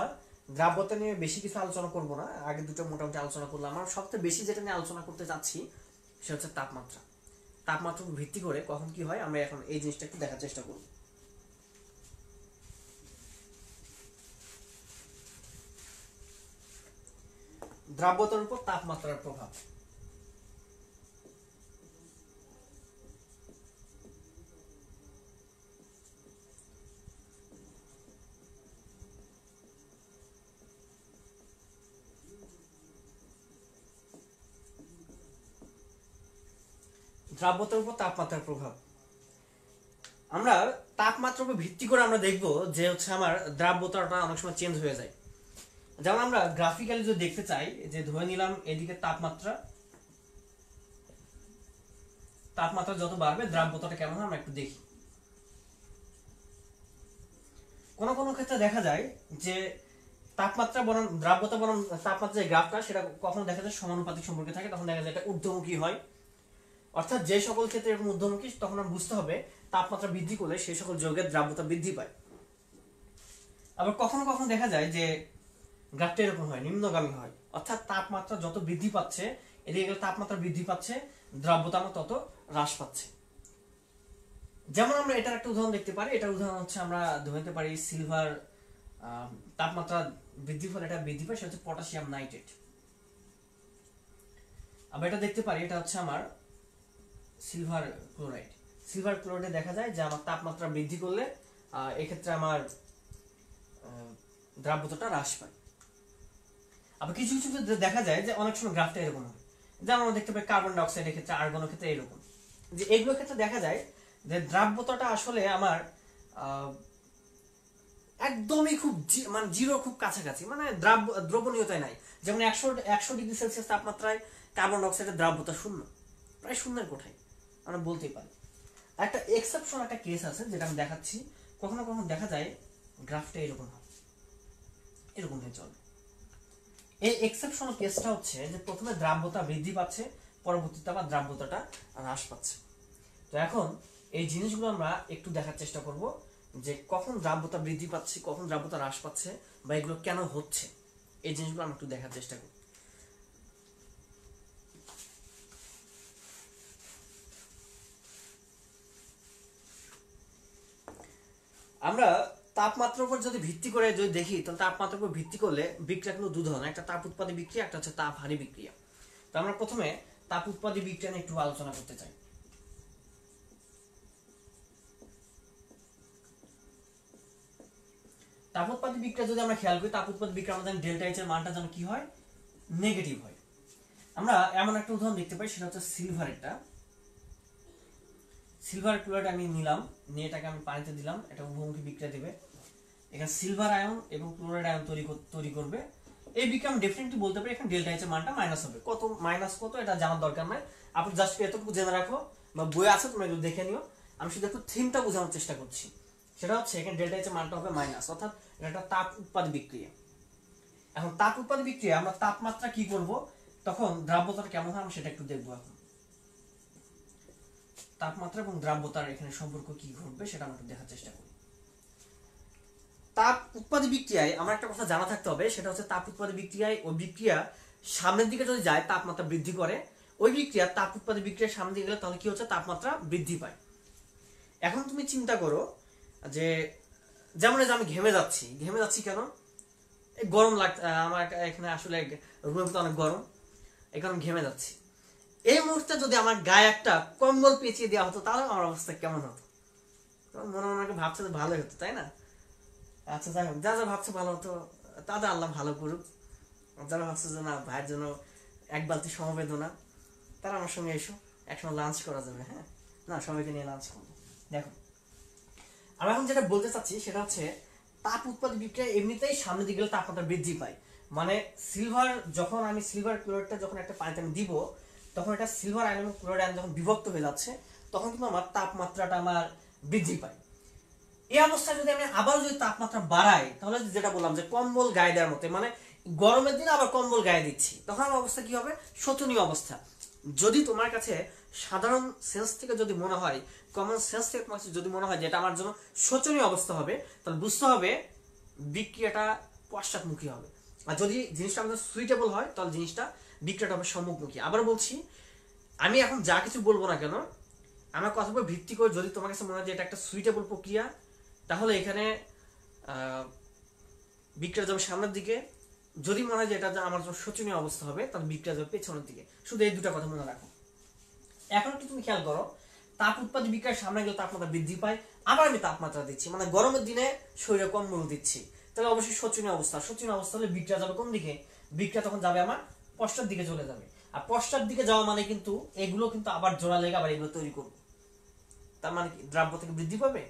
দ্রাব্যতা নিয়ে বেশি কিছু আলোচনা করব না, আগে দুটো মোটামুটি আলোচনা করলাম। আমরা সবচেয়ে বেশি যেটা নিয়ে আলোচনা করতে যাচ্ছি সেটা হচ্ছে তাপমাত্রা। তাপমাত্রার উপর ভিত্তি করে কখন কি হয় আমরা এখন এই জিনিসটা একটু দেখার চেষ্টা করব। দ্রাব্যতার উপর তাপমাত্রার প্রভাব। দ্রাব্যতার উপর তাপমাত্রার প্রভাব। আমরা তাপমাত্রার উপর ভিত্তি করে আমরা দেখব যে হচ্ছে আমার দ্রাব্যতাটা অনেক সময় চেঞ্জ হয়ে যায়। যেমন আমরা গ্রাফিক্যালি যদি দেখতে চাই, যে ধরে নিলাম এদিকে তাপমাত্রা, তাপমাত্রা যত বাড়বে দ্রাব্যতাটা কেমন হয় আমরা একটু দেখি। কোন কোন ক্ষেত্রে দেখা যায় যে তাপমাত্রা বনাম দ্রাব্যতা বনাম তাপমাত্রার যে গ্রাফটা সেটা কখনো দেখা যায় সমানুপাতিক সম্পর্কে থাকে, তখন দেখা যায় এটা ঊর্ধ্বমুখী হয়। অর্থাৎ যে সকল ক্ষেত্রে এরকম ঊর্ধ্বমুখী তখন আমরা বুঝতে হবে তাপমাত্রা বৃদ্ধি করলে সেই সকল যৌগের দ্রাব্যতা বৃদ্ধি পায়। আবার কখনো কখনো দেখা যায় যে গ্রাফটা এরকম হয়, নিম্নগামী হয়, অর্থাৎ তাপমাত্রা যত বৃদ্ধি পাচ্ছে এদিকে তাপমাত্রা বৃদ্ধি পাচ্ছে, দ্রাব্যতা আমার তত হ্রাস পাচ্ছে। যেমন আমরা এটার একটা উদাহরণ দেখতে পারি, এটার উদাহরণ হচ্ছে আমরা ধরতে পারি সিলভার তাপমাত্রা বৃদ্ধি ফলে এটা বৃদ্ধি পায়, সেটা হচ্ছে পটাশিয়াম নাইট্রেট। আবার এটা দেখতে পারি, এটা হচ্ছে আমার সিলভার ক্লোরাইড। সিলভার ক্লোরাইডে দেখা যায় যে আমার তাপমাত্রা বৃদ্ধি করলে এক্ষেত্রে আমার দ্রাব্যতাটা হ্রাস পায়। আবার কিছু কিছু ক্ষেত্রে দেখা যায় যে অনেক সময় গ্রাফটা এরকম হয়, যেমন আমরা দেখতে পাই কার্বন ডাইঅক্সাইডের ক্ষেত্রে, আর্গনের ক্ষেত্রে এরকম, যে এগুলোর ক্ষেত্রে দেখা যায় যে দ্রাব্যতাটা আসলে আমার একদমই খুব মানে জিরো খুব কাছাকাছি, মানে দ্রবণীয়তায় নাই। যেমন 100 ডিগ্রি সেলসিয়াস তাপমাত্রায় কার্বন ডাইঅক্সাইডের দ্রাব্যতা শূন্য, প্রায় শূন্যের কোঠায় আমরা বলতেই পারি। একটা এক্সেপশন, একটা কেস আছে যেটা আমি দেখাচ্ছি। কখনো কখনো দেখা যায় গ্রাফটা এরকম হয়, এরকম হয়ে চলে। এই এক্সেপশনাল কেসটা হচ্ছে যে প্রথমে দ্রাব্যতা বৃদ্ধি পাচ্ছে, পরবর্তীতে আবার দ্রাব্যতাটা হ্রাস পাচ্ছে। তো এখন এই জিনিসগুলো আমরা একটু দেখার চেষ্টা করব যে কখন দ্রাব্যতা বৃদ্ধি পাচ্ছে, কখন দ্রাব্যতা হ্রাস পাচ্ছে, বা এগুলো কেন হচ্ছে, এই জিনিসগুলো আমরা একটু দেখার চেষ্টা করি। আমরা তাপমাত্রার উপর যদি ভিত্তি করে যদি দেখি, তাহলে তাপমাত্রার উপর ভিত্তি করলে বিক্রিয়া কিন্তু দু ধরনের, একটা তাপ উৎপাদী বিক্রিয়া, একটা হচ্ছে তাপহারী বিক্রিয়া। তো আমরা প্রথমে তাপ উৎপাদী বিক্রিয়া নিয়ে একটু আলোচনা করতে চাই। তাপ উৎপাদী বিক্রিয়া যদি আমরা খেয়াল করি, তাপ উৎপাদী বিক্রিয়া আমাদের ডেল্টা এইচ এর মানটা যেন কি হয়, নেগেটিভ হয়। আমরা এমন একটা উদাহরণ দেখতে পাই, সেটা হচ্ছে সিলভারেরটা। সিলভার ক্লোরাইড আমি নিলাম, নিয়ে এটাকে আমি পানিতে দিলাম, এটা উভয়মুখী বিক্রিয়া দেবে। এখানে সিলভার আয়ন এবং ক্লোরাইড আয়ন তৈরি করবে। এই বিক্রিয়া আমি ডেফিনেটলি বলতে পারি এখানে ডেল্টা এইচ এর মানটা মাইনাস হবে। কত মাইনাস কত এটা জানার দরকার নাই, আপনি জাস্ট এতটুকু জেনে রাখো, বা বই আছে তোমরা একটু দেখে নিও। আমি শুধু একটু থিমটা বোঝানোর চেষ্টা করছি। সেটা হচ্ছে এখানে ডেল্টা এইচ এর মানটা হবে মাইনাস, অর্থাৎ এটা একটা তাপ উৎপাদী বিক্রিয়া। এখন তাপ উৎপাদী বিক্রিয়া আমরা তাপমাত্রা কি করব, তখন দ্রাব্যতাটা কেমন হয় আমরা সেটা একটু দেখবো। এখন তাপমাত্রা এবং দ্রাব্যতার এখানে সম্পর্ক কি ঘটবে সেটা আমরা একটু দেখার চেষ্টা করি। তাপ উৎপাদী বিক্রিয়ায় আমার একটা কথা জানা থাকতে হবে, সেটা হচ্ছে তাপ উৎপাদী বিক্রিয়ায় ওই বিক্রিয়া সামনের দিকে যদি যায় তাপমাত্রা বৃদ্ধি করে, ওই বিক্রিয়া তাপ উৎপাদী বিক্রিয়ার সামনের দিকে গেলে তাহলে কি হচ্ছে, তাপমাত্রা বৃদ্ধি পায়। এখন তুমি চিন্তা করো যে যেমন আমি ঘেমে যাচ্ছি কেন, এই গরম লাগছে আমার এখানে, আসলে রুমের মধ্যে অনেক গরম, এখানে ঘেমে যাচ্ছি। এই মুহূর্তে যদি আমার গায়ে একটা কম্বল পেঁচিয়ে দেওয়া হতো, তাহলে আমার অবস্থা কেমন হতো? মনে মনে ভাবছে যে ভালোই হতো, তাই না? আচ্ছা যাই হোক, যা যা ভাবছে ভালো হতো তাদের আল্লাহ ভালো করুক। যারা ভাবছে যে না ভাইয়ের জন্য এক বালতি সমবেদনা, তারা আমার সঙ্গে এসো, একসঙ্গে লাঞ্চ করা যাবে। হ্যাঁ, না সবাইকে নিয়ে লাঞ্চ করবো। দেখো আমি এখন যেটা বলতে চাচ্ছি সেটা হচ্ছে তাপ উৎপাদী বিক্রিয়া এমনিতেই সামনের দিকে গেলে তাপমাত্রা বৃদ্ধি পায়। মানে সিলভার, যখন আমি সিলভার ক্লোরাইডটা যখন একটা পানিতে আমি দিব, তখন এটা সিলভার আয়ন এবং ক্লোরাইড আয়ন যখন বিভক্ত হয়ে যাচ্ছে, তখন কিন্তু আমার তাপমাত্রাটা আমার বৃদ্ধি পায়। এই অবস্থায় যদি আমি আবার যদি তাপমাত্রা বাড়াই, তাহলে যেটা বললাম যে কম্বল গায়ে দেওয়ার মতো, মানে গরমের দিনে আবার কম্বল গায়ে দিচ্ছি, তখন আমার অবস্থা কি হবে, শোচনীয় অবস্থা। যদি তোমার কাছে সাধারণ সেন্স থেকে যদি মনে হয়, কমন সেন্স থেকে তোমার যদি মনে হয় যে এটা আমার জন্য শোচনীয় অবস্থা হবে, তাহলে বুঝতে হবে বিক্রিয়াটা পশ্চাৎমুখী হবে। আর যদি জিনিসটা আমাদের সুইটেবল হয়, তাহলে জিনিসটা বিক্রিয়াটা হবে সম্মুখমুখী। আবার বলছি, আমি এখন যা কিছু বলবো না কেন, আমার কথার উপর ভিত্তি করে যদি তোমার কাছে মনে হয় যে এটা একটা সুইটেবল প্রক্রিয়া, তাহলে এখানে বিক্রিয়া যাবে সামনের দিকে। যদি মনে হয় যে এটা আমার জন্য শোচনীয় অবস্থা হবে, তাহলে বিক্রিয়া যাবে পেছনের দিকে। শুধু এই দুটা কথা মনে রাখো। এখন কি তুমি খেয়াল করো, তাপ উৎপাদী বিক্রিয়ার সামনে গেলে তাপমাত্রা বৃদ্ধি পায়, আবার আমি তাপমাত্রা দিচ্ছি, মানে গরমের দিনে শরীরে কম্বল দিচ্ছি, তাহলে অবশ্যই শোচনীয় অবস্থা। শোচনীয় অবস্থা হলে বিক্রিয়া যাবে কোন দিকে, বিক্রিয়া তখন যাবে আমার পশ্চাৎ দিকে চলে যাবে। আর পশ্চাৎ দিকে যাওয়া মানে কিন্তু এগুলো কিন্তু আবার জোড়া লেগে আবার এগুলো তৈরি করবে। তার মানে কি দ্রাব্য থেকে বৃদ্ধি পাবে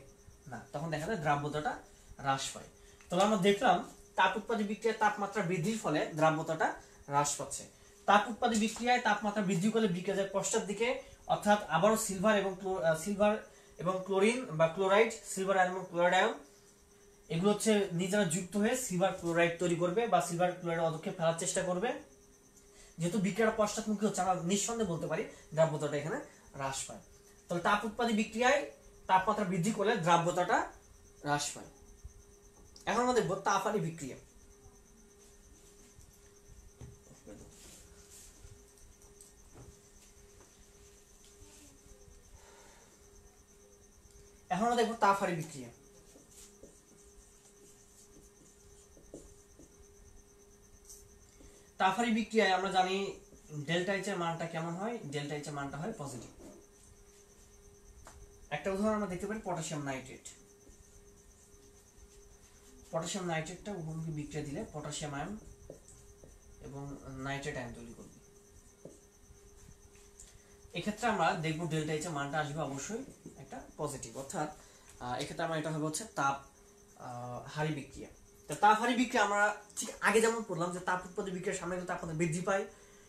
না, তখন দেখা যায় দ্রাব্যতাটা হ্রাস পায়। তাহলে আমরা দেখলাম তাপ উৎপাদী বিক্রিয়ায় তাপমাত্রা বৃদ্ধির ফলে দ্রাব্যতাটা হ্রাস পাচ্ছে। তাপ উৎপাদী বিক্রিয়ায় তাপমাত্রা বৃদ্ধি করলে বিক্রিয়া যায় পশ্চাৎ দিকে, অর্থাৎ আবারও সিলভার এবং ক্লোরিন বা ক্লোরাইড, সিলভার আয়ন এবং ক্লোরাইড আয়ন, এগুলো হচ্ছে নিজেরা যুক্ত হয়ে সিলভার ক্লোরাইড তৈরি করবে বা সিলভার ক্লোরাইড অধক্ষেপ ফেলার চেষ্টা করবে। যেহেতু বিক্রিয়াটা পশ্চাৎমুখী হচ্ছে, আমরা নিঃসন্দেহে বলতে পারি দ্রাব্যতাটা এখানে হ্রাস পায়। তাহলে তাপ উৎপাদী বিক্রিয়ায় তাপমাত্রা বৃদ্ধি করলে দ্রাব্যতাটা হ্রাস পায়। এখন আমরা দেখবো তাপহারী বিক্রিয়া। এখন আমরা দেখবো তাপহারী বিক্রিয়া। তাপহারী বিক্রিয়ায় আমরা জানি ডেল্টা এইচ এর মানটা কেমন হয়, ডেল্টা এইচ এর মানটা হয় পজিটিভ। একটা উদাহরণ আমরা দেখতে পারি পটাশিয়াম নাইট্রেট। পটাশিয়াম নাইট্রেটটা উভয়মুখী বিক্রিয়া দিলে পটাশিয়াম আয়ন এবং নাইট্রেট আয়ন তৈরি করবে। এক্ষেত্রে আমরা দেখব ডেল্টা এইচ এর মানটা আসবে অবশ্যই একটা পজিটিভ, অর্থাৎ এক্ষেত্রে আমরা এটা হবে হচ্ছে তাপ হারী বিক্রিয়া। তাপ হারী বিক্রিয়া আমরা ঠিক আগে যেমন পড়লাম যে তাপ উৎপাদী বিক্রিয়ার সামনে গেলে তাপমাত্রা বৃদ্ধি পায়,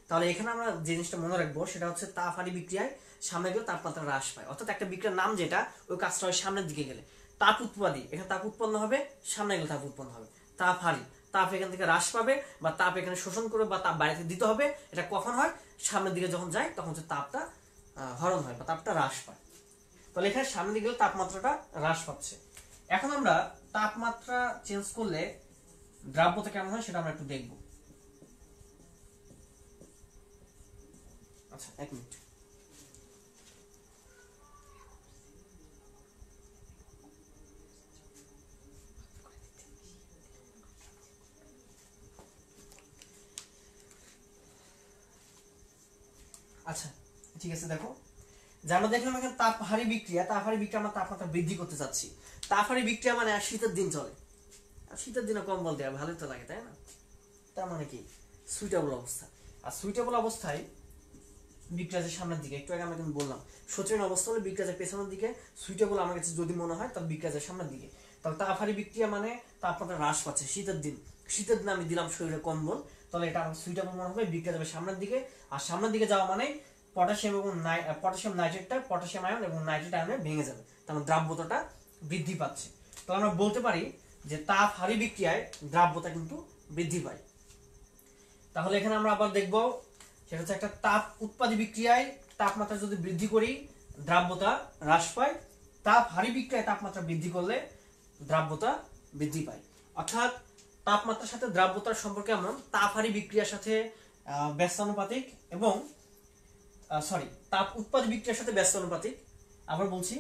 তাহলে এখানে আমরা যে জিনিসটা মনে রাখবো সেটা হচ্ছে তাপ হারী বিক্রিয়ায় সামনে গেলে তাপমাত্রা হ্রাস পায়, অর্থাৎ একটা বিক্রিয়ার নাম যেটা ওই কাজটা হয় সামনের দিকে গেলে। তাপ উৎপাদী, এখানে তাপ উৎপন্ন হবে, সামনে গেলে তাপ উৎপন্ন হবে। তাপ হারী, তাপ এখান থেকে হ্রাস পাবে বা তাপ এখানে শোষণ করবে বা তাপ বাইরে দিতে হবে। এটা কখন হয়? সামনের দিকে যখন যায় তখন হচ্ছে তাপটা হরণ হয় বা তাপটা হ্রাস পায়। তাহলে এখানে সামনের দিকে গেলে তাপমাত্রাটা হ্রাস পাচ্ছে। এখন আমরা তাপমাত্রা চেঞ্জ করলে দ্রাব্যতা কেমন হয় সেটা আমরা একটু দেখব। আচ্ছা, এক মিনিট। আচ্ছা ঠিক আছে, দেখো যে আমরা দেখলাম এখানে তাপহারী বিক্রিয়া, তাপহারী বিক্রিয়া আমরা তাপমাত্রা বৃদ্ধি করতে চাচ্ছি। তাপহারী বিক্রিয়া মানে শীতের দিন চলে, আর শীতের দিনে কম্বল দেওয়া ভালোই তো লাগে, তাই না? তার মানে কি সুইটেবল অবস্থা। আর সুইটেবল অবস্থায় বিক্রিয়া সামনের দিকে, একটু আগে আমরা কিন্তু বললাম সচেতন অবস্থা হলে বিক্রিয়া পেছনের দিকে, সুইটেবল আমার কাছে যদি মনে হয় তাহলে বিক্রিয়া সামনের দিকে। তাহলে তাপহারী বিক্রিয়া মানে তাপমাত্রা হ্রাস পাচ্ছে শীতের দিন, শীতের দিন আমি দিলাম শরীরে কম্বল, তাহলে এটা আমার সুইটেবল মনে হবে, বিক্রিয়া যাবে সামনের দিকে। আর সামনের দিকে যাওয়া মানে পটাশিয়াম এবং পটাশিয়াম নাইট্রেটটা পটাশিয়াম আয়ন এবং নাইট্রেট আয়নে ভেঙে যাবে, তার দ্রাব্যতাটা বৃদ্ধি পাচ্ছে। তাহলে আমরা বলতে পারি যে তাপহারী বিক্রিয়ায় দ্রাব্যতা কিন্তু বৃদ্ধি পায়। তাহলে এখানে আমরা আবার দেখব সেটা হচ্ছে একটা তাপ উৎপাদী বিক্রিয়ায় তাপমাত্রা যদি বৃদ্ধি করি দ্রাব্যতা হ্রাস পায়, তাপহারী বিক্রিয়ায় তাপমাত্রা বৃদ্ধি করলে দ্রাব্যতা বৃদ্ধি পায়। অর্থাৎ তাপমাত্রার সাথে দ্রাব্যতার সম্পর্ক এমন, তাপহারী বিক্রিয়ার সাথে ব্যস্তানুপাতিক এবং তাপ উৎপাদী বিক্রিয়ার সাথে ব্যস্তানুপাতিক। আবার বলছি,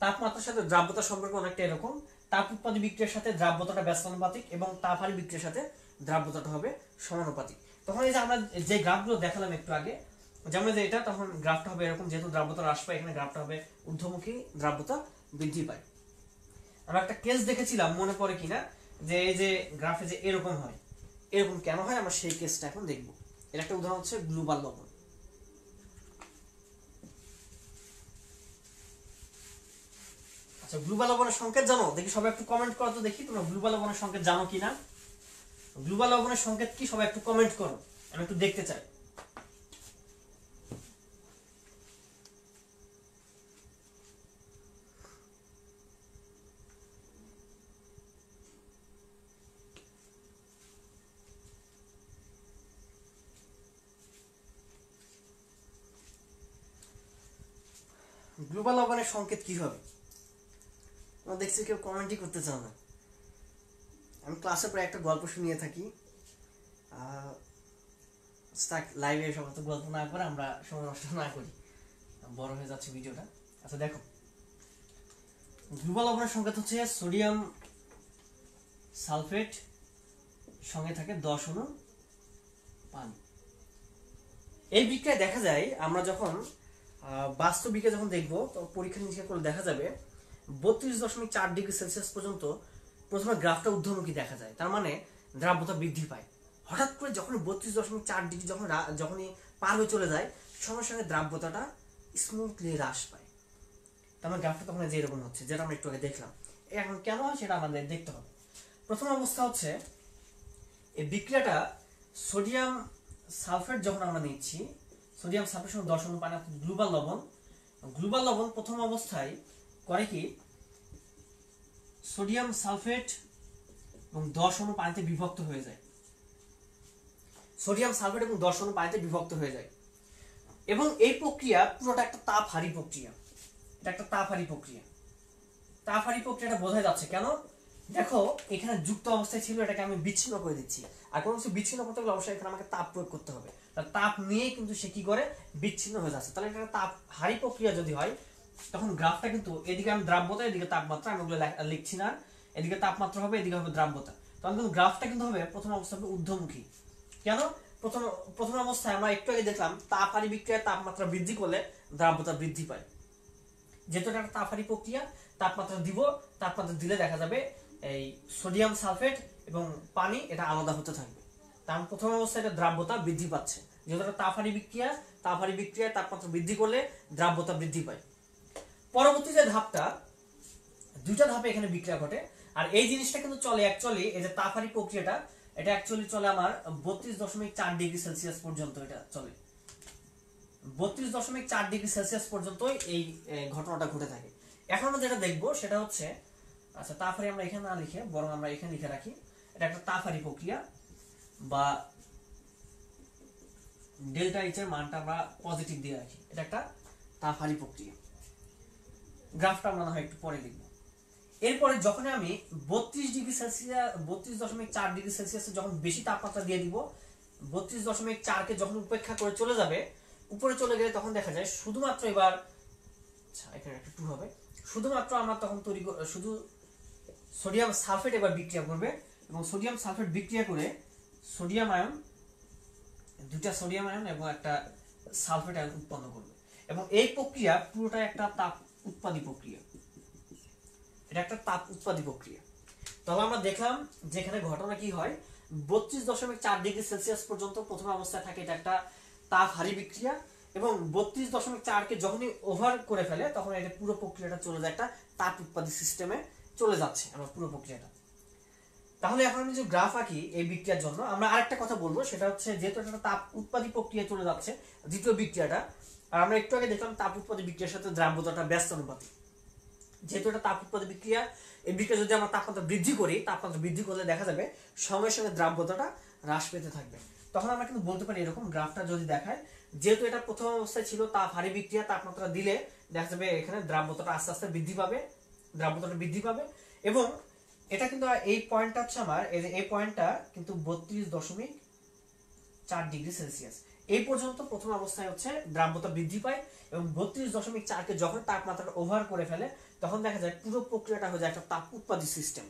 তাপমাত্রার সাথে দ্রাব্যতার সম্পর্ক অনেকটা এরকম, তাপ উৎপাদী বিক্রিয়ার সাথে দ্রাব্যতাটা ব্যস্তানুপাতিক এবং তাপহারী বিক্রিয়ার সাথে দ্রাব্যতাটা হবে সমানুপাতিক। তখন এই যে আমরা যে গ্রাফগুলো দেখালাম একটু আগে, যেমন যে এটা, তখন গ্রাফটা হবে এরকম, যেহেতু দ্রাব্যতা হ্রাস পায় এখানে গ্রাফটা হবে ঊর্ধ্বমুখী, দ্রাব্যতা বৃদ্ধি পায়। আমরা একটা কেস দেখেছিলাম, মনে পড়ে কিনা, যে এই যে গ্রাফে যে এরকম হয়, এরকম কেন হয় আমরা সেই কেসটা এখন দেখব। এর একটা উদাহরণ হচ্ছে গ্লোবাল লবণ। আচ্ছা, গ্লোবাল লবণের সংকেত জানো? দেখি সবাই একটু কমেন্ট করো তো, দেখি তোমরা গ্লোবাল লবণের সংকেত জানো কিনা। গ্লোবাল লবণের সংকেত কি সবাই একটু কমেন্ট করো, আমি একটু দেখতে চাই। গ্লোবাল লবণের সংকেত কি হবে? আমরা দেখছি কেউ কমেন্টই করতে চাও না। আমি ক্লাসে প্রায় একটা গল্প শুনিয়ে থাকি, লাইভে সব তো গল্প না করে আমরা সময় নষ্ট না করি, বড় হয়ে যাচ্ছে ভিডিওটা। আচ্ছা দেখো, গ্লোবাল লবণের সংকেত হচ্ছে সোডিয়াম সালফেট, সঙ্গে থাকে 10 অণু পানি। এই বিক্রিয়ায় দেখা যায় আমরা যখন বাস্তব বিক্রিয়া যখন দেখবো, তো পরীক্ষা নিরীক্ষা করে দেখা যাবে 32.4 ডিগ্রি সেলসিয়াস পর্যন্ত প্রথমে গ্রাফটা ঊর্ধ্বমুখী দেখা যায়, তার মানে দ্রাব্যতা বৃদ্ধি পায়। হঠাৎ করে যখন 32.4 ডিগ্রি যখনই পার হয়ে চলে যায়, সঙ্গে সঙ্গে দ্রাব্যতাটা স্মুথলি হ্রাস পায়। তার মানে গ্রাফটা তখন যে এরকম হচ্ছে, যেটা আমরা একটু আগে দেখলাম। এখন কেন হয় সেটা আমাদের দেখতে হবে। প্রথম অবস্থা হচ্ছে এই বিক্রিয়াটা সোডিয়াম সালফেট যখন আমরা নিচ্ছি, সোডিয়াম সালফেট সঙ্গে 10 অণু পানি, গ্লোবাল লবণ। গ্লোবাল লবণ প্রথম অবস্থায় করে কি, সোডিয়াম সালফেট এবং 10 অণু পানিতে বিভক্ত হয়ে যায়। সোডিয়াম সালফেট এবং 10 অণু পানিতে বিভক্ত হয়ে যায়। এবং এই প্রক্রিয়া পুরোটা একটা তাপহারী প্রক্রিয়া। এটা একটা তাপহারী প্রক্রিয়া। তাপহারী প্রক্রিয়াটা বোঝা যাচ্ছে কেন? দেখো এখানে যুক্ত অবস্থায় ছিল, এটাকে আমি বিচ্ছিন্ন করে দিচ্ছি। আর কোনো কিছু বিচ্ছিন্ন করতে গেলে অবশ্যই এখানে আমাকে তাপ প্রয়োগ করতে হবে। তাপ নিয়েই কিন্তু সে কি করে বিচ্ছিন্ন হয়ে যাচ্ছে। তাহলে এটা তাপহারী প্রক্রিয়া যদি হয়, তখন গ্রাফটা কিন্তু এদিকে আমি দ্রাব্যতা, এদিকে তাপমাত্রা, আমি ওগুলো লিখছি না। এদিকে তাপমাত্রা হবে, এদিকে হবে দ্রাব্যতা। তখন কিন্তু গ্রাফটা কিন্তু হবে প্রথম অবস্থা হবে ঊর্ধ্বমুখী। কেন? প্রথম অবস্থায় আমরা একটু আগে দেখলাম তাপহারী বিক্রিয়ায় তাপমাত্রা বৃদ্ধি করলে দ্রাব্যতা বৃদ্ধি পায়। যেহেতু এটা একটা তাপহারী প্রক্রিয়া, তাপমাত্রা দিব, তাপমাত্রা দিলে দেখা যাবে এই সোডিয়াম সালফেট এবং পানি এটা আলাদা হতে থাকবে। তার প্রথম অবস্থায় এটা দ্রাব্যতা বৃদ্ধি পাচ্ছে। যেহেতু এটা তাপহারী বিক্রিয়ায় তাপমাত্রা বৃদ্ধি করলে দ্রাব্যতা বৃদ্ধি পায়। পরবর্তী যে ধাপটা, দুইটা ধাপে এখানে বিক্রিয়া ঘটে। আর এই জিনিসটা কিন্তু চলে অ্যাকচুয়ালি, এই যে তাপহারী প্রক্রিয়াটা, এটা অ্যাকচুয়ালি চলে আমার 32.4 ডিগ্রি সেলসিয়াস পর্যন্ত। এটা চলে 32.4 ডিগ্রি সেলসিয়াস পর্যন্তই এই ঘটনাটা ঘটে থাকে। এখন আমরা যেটা দেখবো সেটা হচ্ছে, আচ্ছা তাপহারী আমরা এখানে না লিখে বরং আমরা এখানে লিখে রাখি, এটা একটা তাপহারী প্রক্রিয়া বা ডেল্টা এইচ এর মানটা আমরা পজিটিভ দিয়ে রাখি। এটা একটা তাপহারী প্রক্রিয়া। গ্রাফটা আমরা না হয় একটু পরে লিখব। এরপরে যখন আমি 32 ডিগ্রি সেলসিয়াস 32.4 ডিগ্রি সেলসিয়াসে যখন বেশি তাপমাত্রা দিয়ে দিব, 32.4 কে যখন উপেক্ষা করে চলে যাবে, উপরে চলে গেলে তখন দেখা যায় শুধুমাত্র এবার, আচ্ছা এখানে একটা 2 হবে, শুধুমাত্র আমরা তখন শুধু সোডিয়াম সালফেট এবার বিক্রিয়া করবে এবং সোডিয়াম সালফেট বিক্রিয়া করে সোডিয়াম আয়ন, দুটা সোডিয়াম আয়ন এবং একটা সালফেট আয়ন উৎপন্ন করবে। এবং এই প্রক্রিয়া পুরোটাই একটা তাপ উৎপাদী প্রক্রিয়া। এটা একটা তাপ উৎপাদী প্রক্রিয়া। তবে আমরা দেখলাম যেখানে ঘটনা কি হয়, 32.4 ডিগ্রি সেলসিয়াস পর্যন্ত প্রথম অবস্থায় থাকে এটা একটা তাপহারী বিক্রিয়া, এবং 32.4 কে যখনই ওভার করে ফেলে তখন এটা পুরো প্রক্রিয়াটা চলে যায় একটা তাপ উৎপাদী সিস্টেমে চলে যাচ্ছে আমার পুরো প্রক্রিয়াটা। তাহলে এখন আমি যে গ্রাফ আঁকি এই বিক্রিয়ার জন্য, আমরা আরেকটা কথা বলবো, সেটা হচ্ছে যেহেতু একটা তাপ উৎপাদী প্রক্রিয়া চলে যাচ্ছে দ্বিতীয় বিক্রিয়াটা, আর আমরা একটু আগে দেখলাম তাপ উৎপাদী বিক্রিয়ার সাথে দ্রাব্যতাটা ব্যস্ত অনুপাতিক। যেহেতু এটা তাপ উৎপাদী বিক্রিয়া, এই বিক্রিয়া যদি আমরা তাপমাত্রা বৃদ্ধি করি, তাপমাত্রা বৃদ্ধি করলে দেখা যাবে সঙ্গে সঙ্গে দ্রাব্যতাটা হ্রাস পেতে থাকবে। তখন আমরা কিন্তু বলতে পারি এরকম গ্রাফটা যদি দেখায়, যেহেতু এটা প্রথম অবস্থায় ছিল তাপহারী বিক্রিয়া, তাপমাত্রা দিলে দেখা যাবে এখানে দ্রাব্যতাটা আস্তে আস্তে বৃদ্ধি পাবে, এবং এটা কিন্তু এই পয়েন্টটা হচ্ছে আমার, এই পয়েন্টটা কিন্তু 32.4 ডিগ্রি সেলসিয়াস এই পর্যন্ত প্রথম অবস্থায় হচ্ছে দ্রাব্যতা বৃদ্ধি পায়, এবং 32.4 কে যখন তাপমাত্রা ওভার করে ফেলে তখন দেখা যায় পুরো প্রক্রিয়াটা হয়ে যায় একটা তাপ উৎপাদী সিস্টেম,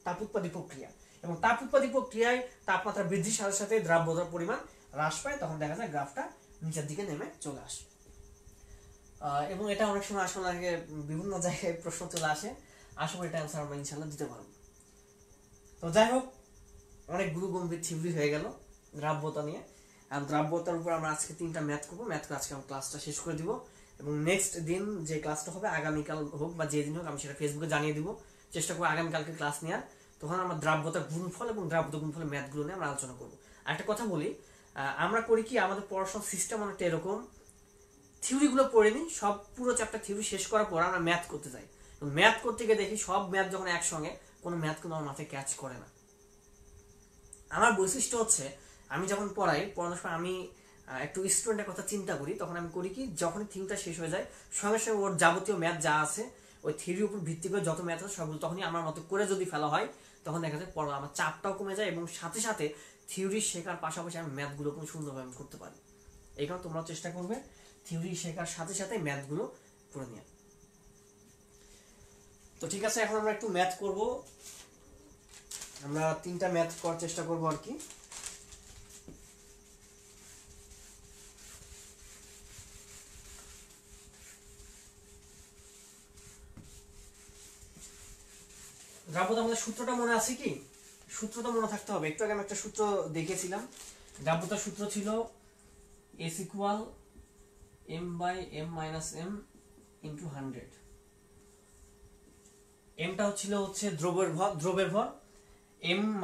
তাপ উৎপাদী প্রক্রিয়া। এবং তাপ উৎপাদী প্রক্রিয়ায় তাপমাত্রা বৃদ্ধির সাথে সাথে দ্রাব্যতার পরিমাণ হ্রাস পায়, তখন দেখা যায় গ্রাফটা নিচের দিকে নেমে চলে আসে। এবং এটা অনেক সময় আসলে বিভিন্ন জায়গায় প্রশ্ন চলে আসে, আসলে এটা অ্যান্সার আমরা ইনশাআল্লাহ দিতে পারবো। তো যাই হোক, অনেক গুরুগম্ভীর থিওরি হয়ে গেল দ্রাব্যতা নিয়ে। আর দ্রাব্যতার উপর আমরা আজকে 3টা ম্যাথ করবো। ম্যাথ করে আজকে আমরা ক্লাসটা শেষ করে দিব, এবং নেক্সট দিন যে ক্লাসটা হবে আগামীকাল হোক বা যে দিন হোক আমি সেটা ফেসবুকে জানিয়ে দিব। চেষ্টা করবো আগামীকালকে ক্লাস নেওয়ার। তখন আমরা দ্রাব্যতার গুণফল এবং দ্রাব্যতা গুণফলের ম্যাথগুলো নিয়ে আমরা আলোচনা করবো। আর একটা কথা বলি, আমরা করি কি, আমাদের পড়াশোনার সিস্টেম অনেকটা এরকম, থিওরিগুলো পড়ে নিই, সব পুরো চ্যাপ্টার থিওরি শেষ করার পর আমরা ম্যাথ করতে যাই। ম্যাথ করতে গিয়ে দেখি সব ম্যাথ যখন একসঙ্গে, কোনো ম্যাথ কিন্তু আমার মাথায় ক্যাচ করে না। আমার বৈশিষ্ট্য হচ্ছে, আমি যখন পড়ানোর সময় আমি একটু স্টুডেন্টের কথা চিন্তা করি, তখন আমি করি কি, যখনই থিওরিটা শেষ হয়ে যায় সঙ্গে সঙ্গে ওর যাবতীয় ম্যাথ যা আছে ওই থিওরির উপর ভিত্তি করে যত ম্যাথ আছে সবগুলো তখনই আমার মতো করে যদি ফেলা হয়, তখন দেখা যায় পড়া আমার চাপটাও কমে যায়, এবং সাথে সাথে থিওরি শেখার পাশাপাশি আমি ম্যাথগুলো খুব সুন্দরভাবে করতে পারি। এই কারণে তোমরাও চেষ্টা করবে থিওরি শেখার সাথে সাথে ম্যাথগুলো করে নেওয়া। তো ঠিক আছে, এখন আমরা একটু ম্যাথ করব। আমরা 3টা ম্যাথ করার চেষ্টা করবো আর কি। দ্রাব্যতা আমাদের সূত্রটা মনে আছে কি? সূত্রটা মনে থাকতে হবে। একটু আগে আমি একটা সূত্র দেখেছিলাম। দ্রাব্যতার সূত্র ছিল S = m/m - m × 100। mটা হচ্ছে দ্রবের ভর, m -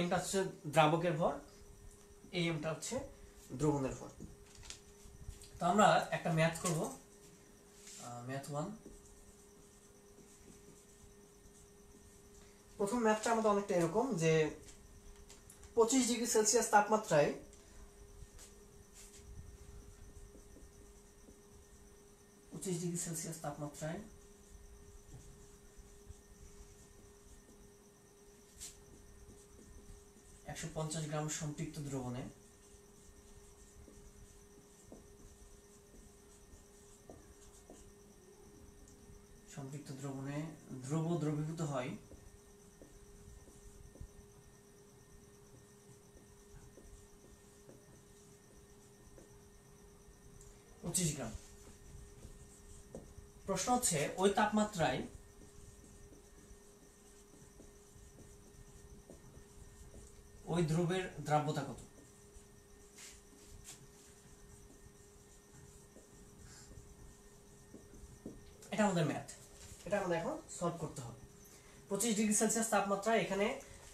mটা হচ্ছে দ্রাবকের ভর, এই mটা হচ্ছে দ্রবণের ভর। তো আমরা একটা ম্যাথ করব, ম্যাথ 1। প্রথম ম্যাথটা আমাদের অনেকটা এরকম যে 25 ডিগ্রি সেলসিয়াস তাপমাত্রায় 25°C তাপমাত্রায় 150 গ্রাম সম্পৃক্ত দ্রবণে দ্রব দ্রবীভূত হয় 25 গ্রাম। প্রশ্ন হচ্ছে ওই তাপমাত্রায় ওই দ্রবের দ্রাব্যতা কত? এটা আমাদের ম্যাথ, এটা আমাদের এখন সলভ করতে হবে। 25°C তাপমাত্রায় এখানে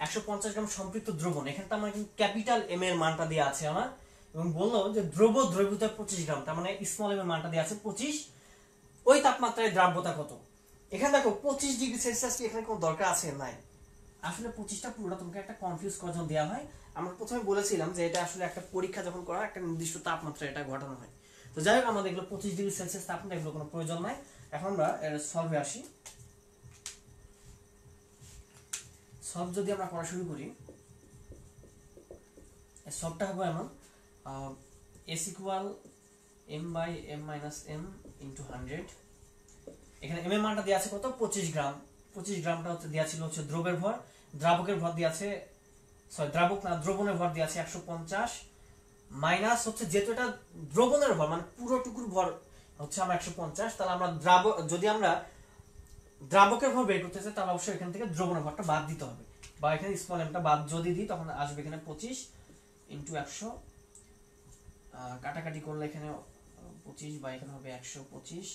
150 গ্রাম সম্পৃক্ত দ্রবণ, এখানে তো আমার ক্যাপিটাল এম এর মানটা দেওয়া আছে আমার, এবং বললো যে দ্রব দ্রবীভূত 25 গ্রাম, তার মানে স্মল এম এর মানটা দেওয়া আছে 25। ওই তাপমাত্রায় দ্রাব্যতা কত? এখানে দেখো 25°C কি এখানে কোনো দরকার আছে? নাই। আসলে 25টা পুরোটা তোমাকে একটা কনফিউজ করার জন্য দেওয়া হয়। আমরা প্রথমে বলেছিলাম যে এটা আসলে একটা পরীক্ষা যখন করা একটা নির্দিষ্ট তাপমাত্রা এটা ঘটানো হয়। তো যাই হোক, আমাদের এগুলো 25°C তাপমাত্রা, এগুলো কোনো প্রয়োজন নাই। এখন আমরা সলভে আসি। সলভ যদি আমরা করা শুরু করি, সলভটা হবে এমন, S ইকুয়াল m/m - m * 100। এখানে m এর মানটা দেওয়া আছে কত? 25 গ্রাম। 25 গ্রামটা দেওয়া ছিল হচ্ছে দ্রবের ভর, দ্রাবকের ভর দেওয়া আছে, সরি দ্রাবক না, দ্রবণের ভর দেওয়া আছে 150, মাইনাস হচ্ছে যেহেতু এটা দ্রবণের ভর মানে পুরোটুকুর ভর হচ্ছে আমরা 150, তাহলে আমরা যদি আমরা দ্রাবকের ভর বের করতে চাই তাহলে অবশ্যই এখান থেকে দ্রবণের ভরটা বাদ দিতে হবে, বা এখানে স্মল এমটা বাদ যদি দিই তখন আসবে এখানে 25 * 100, কাটাকাটি করলে এখানে 25 বা এখানে হবে 125 *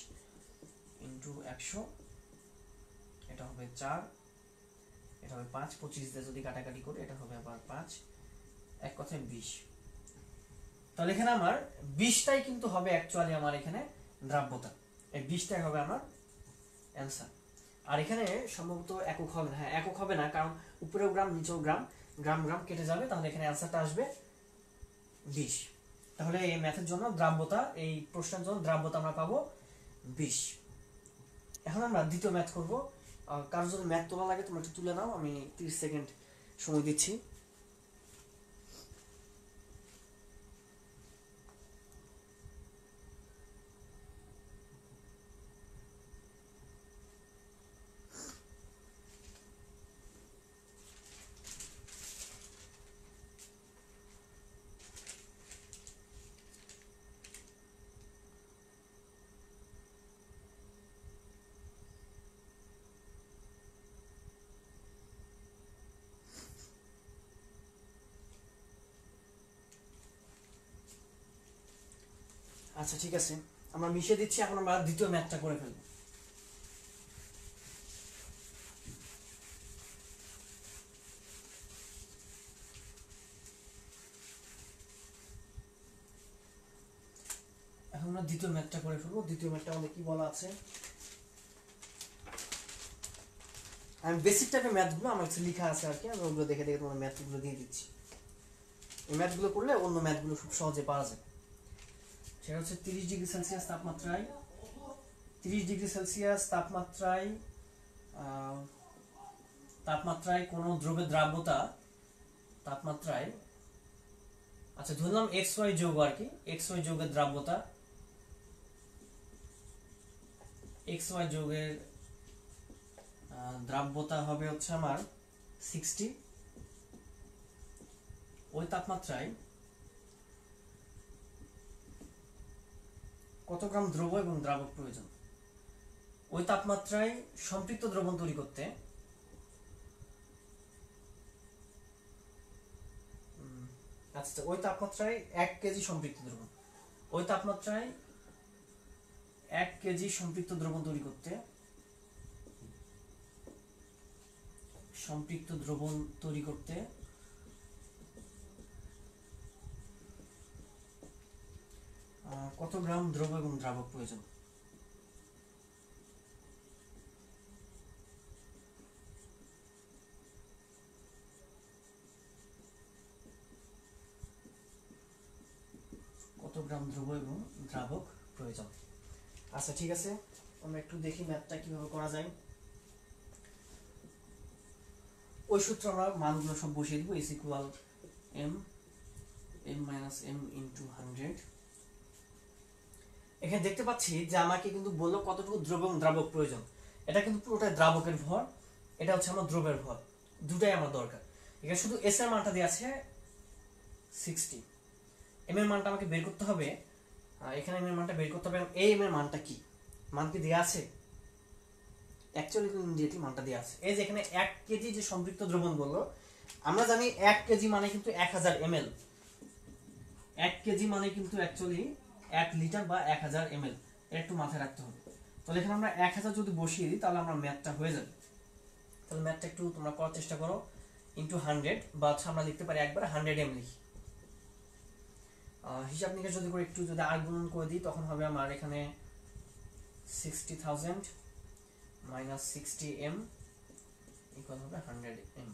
100, এটা হবে 4, এটা হবে 5, 25 দিয়ে যদি কাটাকাটি করি এটা হবে আবার 5, এক কথায় 20। তাহলে এখানে আমার 20টাই কিন্তু হবে অ্যাকচুয়ালি আমার এখানে দ্রাব্যতা, এই 20টাই হবে আমার অ্যান্সার। আর এখানে সম্ভবত একক হবে না, হ্যাঁ একক হবে না, কারণ উপরেও গ্রাম নিচেও গ্রাম, গ্রাম গ্রাম কেটে যাবে, তাহলে এখানে অ্যান্সারটা আসবে 20। তাহলে এই ম্যাথের জন্য দ্রাব্যতা, এই প্রশ্নের জন্য দ্রাব্যতা আমরা পাবো 20। এখন আমরা দ্বিতীয় ম্যাথ করব। কারোর যদি ম্যাথ তোলা লাগে তোমরা একটু তুলে নাও, আমি 30 সেকেন্ড সময় দিচ্ছি। আচ্ছা ঠিক আছে, আমরা মিশিয়ে দিচ্ছি, এখন আমরা দ্বিতীয় ম্যাথটা করে ফেলবো। এখন আমরা দ্বিতীয় ম্যাথটা করে ফেলবো। দ্বিতীয় ম্যাথটা আমাদের কি বলা আছে, আমি বেসিক টাইপের ম্যাথগুলো আমার কাছে লেখা আছে আর কি, আমি ওগুলো দেখে দেখে তোমার ম্যাথগুলো দিয়ে দিচ্ছি। এই ম্যাথগুলো করলে অন্য ম্যাথগুলো খুব সহজে পাওয়া যায়। সেটা হচ্ছে 30°C তাপমাত্রায়, 30°C তাপমাত্রায় কোনো দ্রব্যের দ্রাব্যতা তাপমাত্রায়, আচ্ছা ধরলাম XY যৌগ আর কি, XY যৌগের দ্রাব্যতা, XY যৌগের দ্রাব্যতা হবে হচ্ছে আমার 60। ওই তাপমাত্রায় কত গ্রাম দ্রব এবং দ্রাবক প্রয়োজন? ওই তাপমাত্রায় সম্পৃক্ত দ্রবণ তৈরি করতে আচ্ছা ওই তাপমাত্রায় 1 কেজি সম্পৃক্ত দ্রবণ, ওই তাপমাত্রায় 1 কেজি সম্পৃক্ত দ্রবণ তৈরি করতে কত গ্রাম দ্রব এবং দ্রাবক প্রয়োজন? কত গ্রাম দ্রব এবং দ্রাবক প্রয়োজন? আচ্ছা ঠিক আছে, আমরা একটু দেখি ম্যাথটা কিভাবে করা যায়। ওই সূত্র আমরা মানগুলো সব বসিয়ে দেবো। Is equal m m into 100। এখানে দেখতে পাচ্ছি যে আমাকে কিন্তু বললো কতটুকু দ্রব এবং দ্রাবক প্রয়োজন। এটা কিন্তু পুরোটাই দ্রাবকের ভর, এটা হচ্ছে আমার দ্রবের ভর, দুটাই আমার দরকার। এখানে শুধু এস এর মানটা দিয়ে আছে 60, এম এর মানটা আমাকে বের করতে হবে। এখানে এম এর মানটা বের করতে হবে। এম এর মানটা কি, মান কি দেওয়া আছে? অ্যাকচুয়ালি ইমিডিয়েটলি মানটা দেওয়া আছে। এই যে এখানে 1 কেজি যে সম্পৃক্ত দ্রবণ বললো, আমরা জানি 1 কেজি মানে কিন্তু 1000 ml। 1 কেজি মানে কিন্তু অ্যাকচুয়ালি 1 লিটার বা 1000 ml, এটা একটু মাথায় রাখতে হবে। তাহলে এখানে আমরা 1000 যদি বসিয়ে দিই তাহলে আমরা ম্যাথটা হয়ে যাবে। তাহলে ম্যাথটা একটু তোমরা করার চেষ্টা করো। ইনটু 100 বা আমরা লিখতে পারি একবার 100 m লিখি। হিসাব নিকাশ যদি করে একটু যদি আর গুণন করে দিই তখন হবে আমার এখানে 60,000 মাইনাস 60m ইকুয়াল হবে 100m।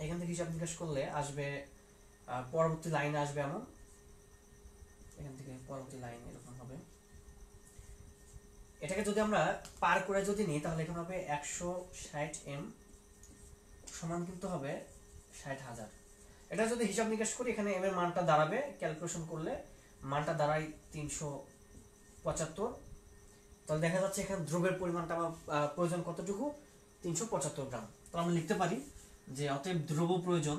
এখান থেকে হিসাব নিকাশ করলে আসবে পরবর্তী লাইনে আসবে এমন, এখান থেকে পরবর্তী লাইন এরকম হবে। এটাকে যদি আমরা পার করে যদি নিই তাহলে এখানে হবে 160m সমান কিন্তু হবে 60,000। এটা যদি হিসাব নিকাশ করি এখানে m এর মানটা দাঁড়াবে, ক্যালকুলেশন করলে মানটা দাঁড়ায় 375। তাহলে দেখা যাচ্ছে এখানে দ্রব্যের পরিমাণটা আমার প্রয়োজন কতটুকু, 375 গ্রাম। তো আমরা লিখতে পারি যে অতএব দ্রব্য প্রয়োজন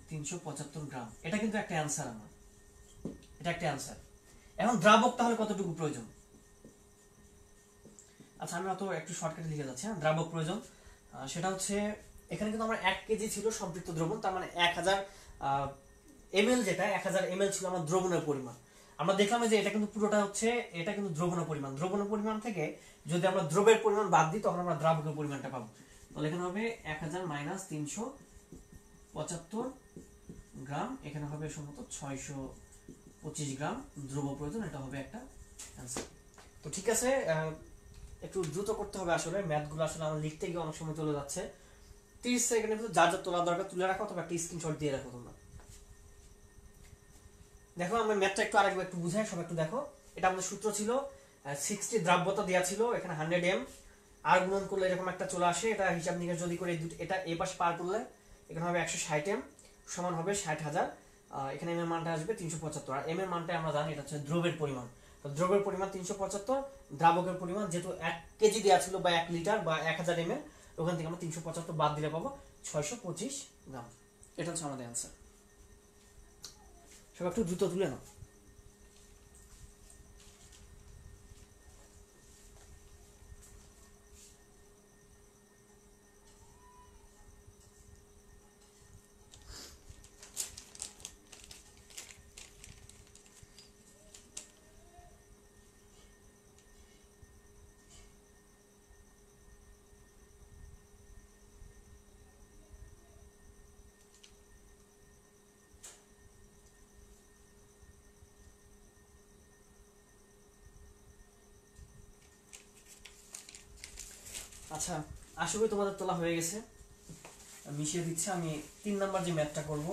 375 গ্রাম। এটা কিন্তু একটা অ্যান্সার আমার, এটা একটা অ্যান্সার। এখন দ্রাবক তাহলে কতটুকু প্রয়োজন? আচ্ছা আমি অত একটু শর্টকাটে লিখে যাচ্ছি। হ্যাঁ, দ্রাবক প্রয়োজন সেটা হচ্ছে এখানে কিন্তু আমার 1 কেজি ছিল সম্পৃক্ত দ্রবণ, তার মানে 1000 ml, যেটা 1000 ml ছিল আমার দ্রবণের পরিমাণ। আমরা দেখলাম যে এটা কিন্তু পুরোটা হচ্ছে, এটা কিন্তু দ্রবণের পরিমাণ। দ্রবণের পরিমাণ থেকে যদি আমরা দ্রবের পরিমাণ বাদ দিই তখন আমরা দ্রাবকের পরিমাণটা পাবো। তাহলে এখানে হবে 1000 মাইনাস 375 গ্রাম, এখানে হবে সম্ভবত 625 গ্রাম দ্রব প্রয়োজন। এটা হবে একটা অ্যান্সার। তো ঠিক আছে, একটু দ্রুত করতে হবে আসলে ম্যাথগুলো, আসলে আমার লিখতে গিয়ে অনেক সময় চলে যাচ্ছে। 30 সেকেন্ডের ভিতরে যার যা তোলা দরকার তুলে রাখো, অথবা একটা স্ক্রিনশট দিয়ে রাখো তোমরা। দেখো আমরা ম্যাথটা একটু আরেকবার একটু বুঝাই, সব একটু দেখো। এটা আমাদের সূত্র ছিল 60 দ্রাব্যতা দেওয়া ছিল, এখানে 100m আর গুণন করলে এরকম একটা চলে আসে। এটা হিসাব নিকাশ যদি করে এটা এই পাশে পার করলে এখানে হবে 160m সমান হবে 60,000। এখানে m এর মানটা আসবে 375, আর m এর মানটা আমরা জানি এটা হচ্ছে দ্রবের পরিমাণ। তো দ্রবের পরিমাণ 375, দ্রাবকের পরিমাণ যেহেতু 1 কেজি দেওয়া ছিল বা 1 লিটার বা 1000 ml, ওখান থেকে আমরা 375 বাদ দিলে পাবো 625 গ্রাম। এটা হচ্ছে আমাদের অ্যান্সার। সব একটু দ্রুত তুলে নাও। আচ্ছা আশা করি তোমাদের তোলা হয়ে গেছে। মিশিয়ে দিচ্ছে। আমি 3 নাম্বার যে ম্যাথটা করব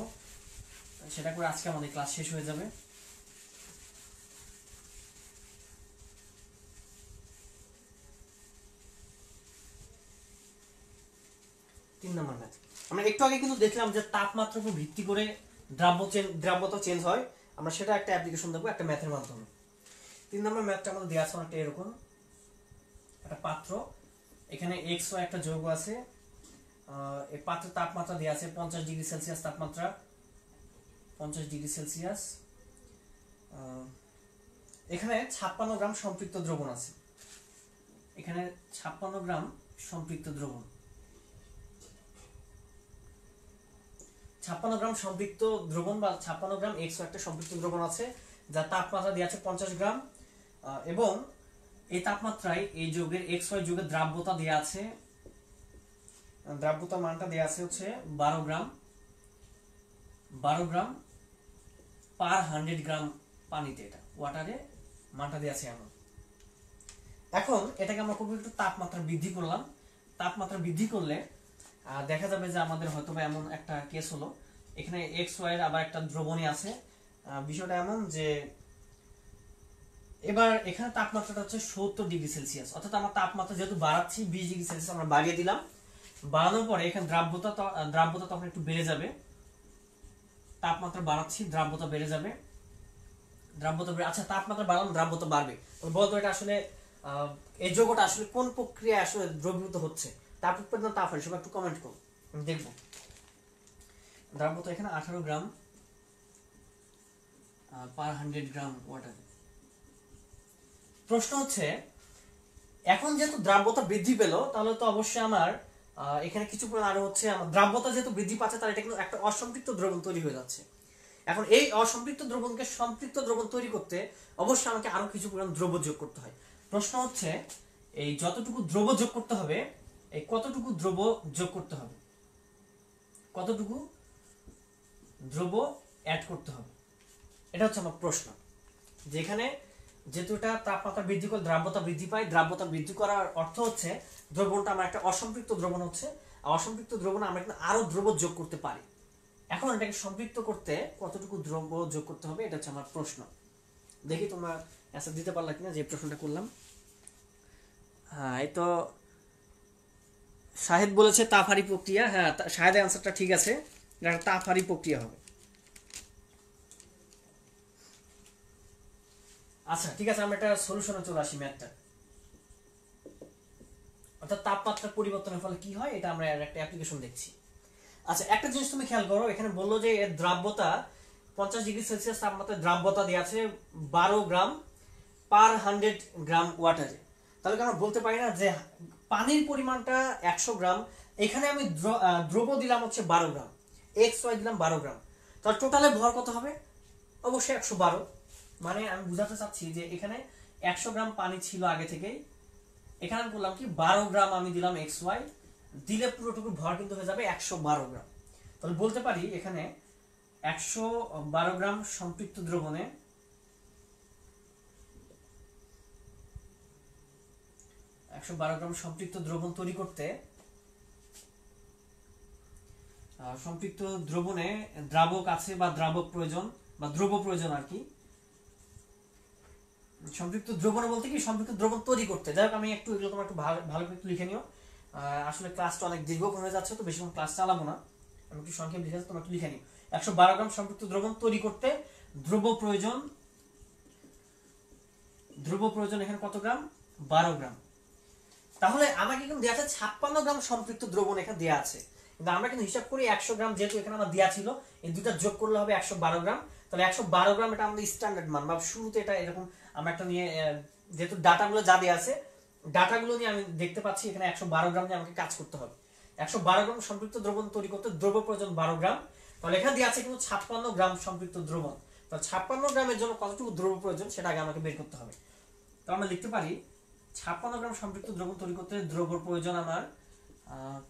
সেটা করে আজকে আমাদের ক্লাস শেষ হয়ে যাবে। 3 নাম্বার ম্যাথ আমরা একটু আগে কিন্তু দেখলাম যে তাপমাত্রার উপর ভিত্তি করে দ্রাব্যতা চেঞ্জ হয়। আমরা সেটা একটা অ্যাপ্লিকেশন দেবো একটা ম্যাথের মাধ্যমে। 3 নাম্বার ম্যাথটা আমাদের দেওয়া আছে অনেকটা এরকম। একটা পাত্র, এখানে x ও একটা যৌগ আছে। এই পাত্রের তাপমাত্রা দেওয়া আছে 50 ডিগ্রি সেলসিয়াস তাপমাত্রা, 50 ডিগ্রি সেলসিয়াস। এখানে 56 গ্রাম সম্পৃক্ত দ্রবণ আছে। এখানে 56 গ্রাম সম্পৃক্ত দ্রবণ, 56 গ্রাম সম্পৃক্ত দ্রবণ বা 56 গ্রাম x ও একটা সম্পৃক্ত দ্রবণ আছে, যার তাপমাত্রা দেওয়া আছে 50 গ্রাম। এবং এই তাপমাত্রায় এই যৌগের XY যৌগের দ্রাব্যতা দেওয়া আছে, দ্রাব্যতার মানটা দেওয়া আছে হচ্ছে 12 গ্রাম, 12 গ্রাম পার 100 গ্রাম পানিতে, এটা ওয়াটারে মানটা দেওয়া আছে এমন। এখন এটাকে আমরা করবো একটু তাপমাত্রা বৃদ্ধি করলাম। তাপমাত্রা বৃদ্ধি করলে দেখা যাবে যে আমাদের হয়তো বা এমন একটা কেস হলো এখানে এক্স ওয়াই এর আবার একটা দ্রবণী আছে। বিষয়টা এমন যে এবার এখানে তাপমাত্রাটা হচ্ছে 70 ডিগ্রি সেলসিয়াস, অর্থাৎ আমার তাপমাত্রা যেহেতু বাড়াচ্ছি 20 ডিগ্রি সেলসিয়াস আমরা বাড়িয়ে দিলাম। বাড়ানোর পরে এখানে দ্রাব্যতা তখন একটু বেড়ে যাবে। তাপমাত্রা বাড়াচ্ছি, দ্রাব্যতা বেড়ে যাবে। আচ্ছা, তাপমাত্রা বাড়ানো দ্রাব্যতা বাড়বে, বলতো এটা আসলে এই যৌগটা আসলে কোন প্রক্রিয়ায় আসলে দ্রবীভূত হচ্ছে? তাপ উৎপাদন তাপ হয়, সবাই একটু কমেন্ট করুন, আমি দেখবো। দ্রাব্যতা এখানে 18 গ্রাম পার 100 গ্রাম ওয়াটার। প্রশ্ন হচ্ছে এখন যেহেতু দ্রাব্যতা বৃদ্ধি পেল, তাহলে তো অবশ্যই আমার এখানে কিছু পরিমাণ আরো হচ্ছে আমার দ্রাব্যতা যেহেতু বৃদ্ধি পাচ্ছে, তাহলে এটা কিন্তু একটা অসম্পৃক্ত দ্রবণ তৈরি হয়ে যাচ্ছে। এখন এই অসম্পৃক্ত দ্রবণকে সম্পৃক্ত দ্রবণ তৈরি করতে অবশ্যই আমাকে আরো কিছু পরিমাণ দ্রব্য যোগ করতে হয়। প্রশ্ন হচ্ছে এই যতটুকু দ্রব্য যোগ করতে হবে, এই কতটুকু দ্রব্য যোগ করতে হবে, কতটুকু দ্রব্য অ্যাড করতে হবে, এটা হচ্ছে আমার প্রশ্ন। যেখানে যেহেতু এটা তাপমাত্রা বৃদ্ধি করে দ্রাব্যতা বৃদ্ধি পায়, দ্রাব্যতা বৃদ্ধি করার অর্থ হচ্ছে দ্রবণটা আমার একটা অসম্পৃক্ত দ্রবণ হচ্ছে, আর অসম্পৃক্ত দ্রবণে আমরা কিন্তু আরো দ্রব্য যোগ করতে পারি। এখন এটাকে সম্পৃক্ত করতে কতটুকু দ্রব্য যোগ করতে হবে, এটা হচ্ছে আমার প্রশ্ন। দেখি তোমরা অ্যান্সার দিতে পারলা কিনা যে প্রশ্নটা করলাম। হ্যাঁ, এই তো শাহেদ বলেছে তাপহারী প্রক্রিয়া। হ্যাঁ, শাহেদের অ্যান্সারটা ঠিক আছে, এটা তাপহারী প্রক্রিয়া হবে। আচ্ছা ঠিক আছে, আমরা একটা সলিউশনে চলে আসি ম্যাথটা। অর্থাৎ তাপমাত্রার পরিবর্তনের ফলে কি হয়, এটা আমরা একটা অ্যাপ্লিকেশন দেখছি। আচ্ছা, একটা জিনিস তুমি খেয়াল করো, এখানে বললো যে এর দ্রাব্যতা 50 ডিগ্রি সেলসিয়াস তাপমাত্রায় দ্রাব্যতা দেওয়া আছে 12 গ্রাম পার 100 গ্রাম ওয়াটারে। তাহলে আমরা বলতে পারি না যে পানির পরিমাণটা 100 গ্রাম, এখানে আমি দ্রব্য দিলাম হচ্ছে 12 গ্রাম, এক্স ওয়াই দিলাম 12 গ্রাম, তাহলে টোটালে ভর কত হবে? অবশ্যই 112। মানে আমি বুঝাতে চাচ্ছি যে এখানে 100 গ্রাম পানি ছিল আগে থেকেই, এখানে আমি বললাম কি 12 গ্রাম আমি দিলাম এক্স ওয়াই, দিলে পুরোটুকু ভর কিন্তু হয়ে যাবে 112 গ্রাম। তাহলে বলতে পারি এখানে 112 গ্রাম সম্পৃক্ত দ্রবণে 112 গ্রাম সম্পৃক্ত দ্রবণ তৈরি করতে সম্পৃক্ত দ্রবণে দ্রাবক আছে বা দ্রাবক প্রয়োজন বা দ্রব্য প্রয়োজন আর কি। সম্পৃক্ত দ্রবণ বলতে কি সম্পৃক্ত দ্রবণ তৈরি করতে, যাই হোক আমি একটু এগুলো তোমার একটু ভালো করে একটু লিখে নিও। আসলে ক্লাসটা অনেক দীর্ঘ হয়ে যাচ্ছে, তো বেশিক্ষণ ক্লাস চালাবো না, আমি একটু সংক্ষেপ লিখে তোমার একটু লিখে নিও। 112 গ্রাম সম্পৃক্ত দ্রবণ তৈরি করতে দ্রব্য প্রয়োজন এখানে কত গ্রাম? 12 গ্রাম। তাহলে আমাকে কিন্তু দেওয়া আছে 56 গ্রাম সম্পৃক্ত দ্রবণ এখানে দেওয়া আছে, কিন্তু আমরা কিন্তু হিসাব করি 100 গ্রাম, যেহেতু এখানে আমার দেওয়া ছিল এই দুটা যোগ করলে হবে 112 গ্রাম। তাহলে 112 গ্রাম এটা আমাদের স্ট্যান্ডার্ড মান, বা শুরুতে এটা এরকম আমরা একটা নিয়ে, যেহেতু ডাটাগুলো যা দেওয়া আছে ডাটাগুলো নিয়ে আমি দেখতে পাচ্ছি এখানে 112 গ্রাম নিয়ে আমাকে কাজ করতে হবে। 112 গ্রাম সম্পৃক্ত দ্রবণ তৈরি করতে দ্রব্য প্রয়োজন 12 গ্রাম। তাহলে এখানে দেওয়া আছে কিন্তু 56 গ্রাম সম্পৃক্ত দ্রবণ। তাহলে 56 গ্রামের জন্য কতটুকু দ্রব্য প্রয়োজন সেটা আগে আমাকে বের করতে হবে। তো আমরা লিখতে পারি 56 গ্রাম সম্পৃক্ত দ্রবণ তৈরি করতে দ্রব্যর প্রয়োজন আমার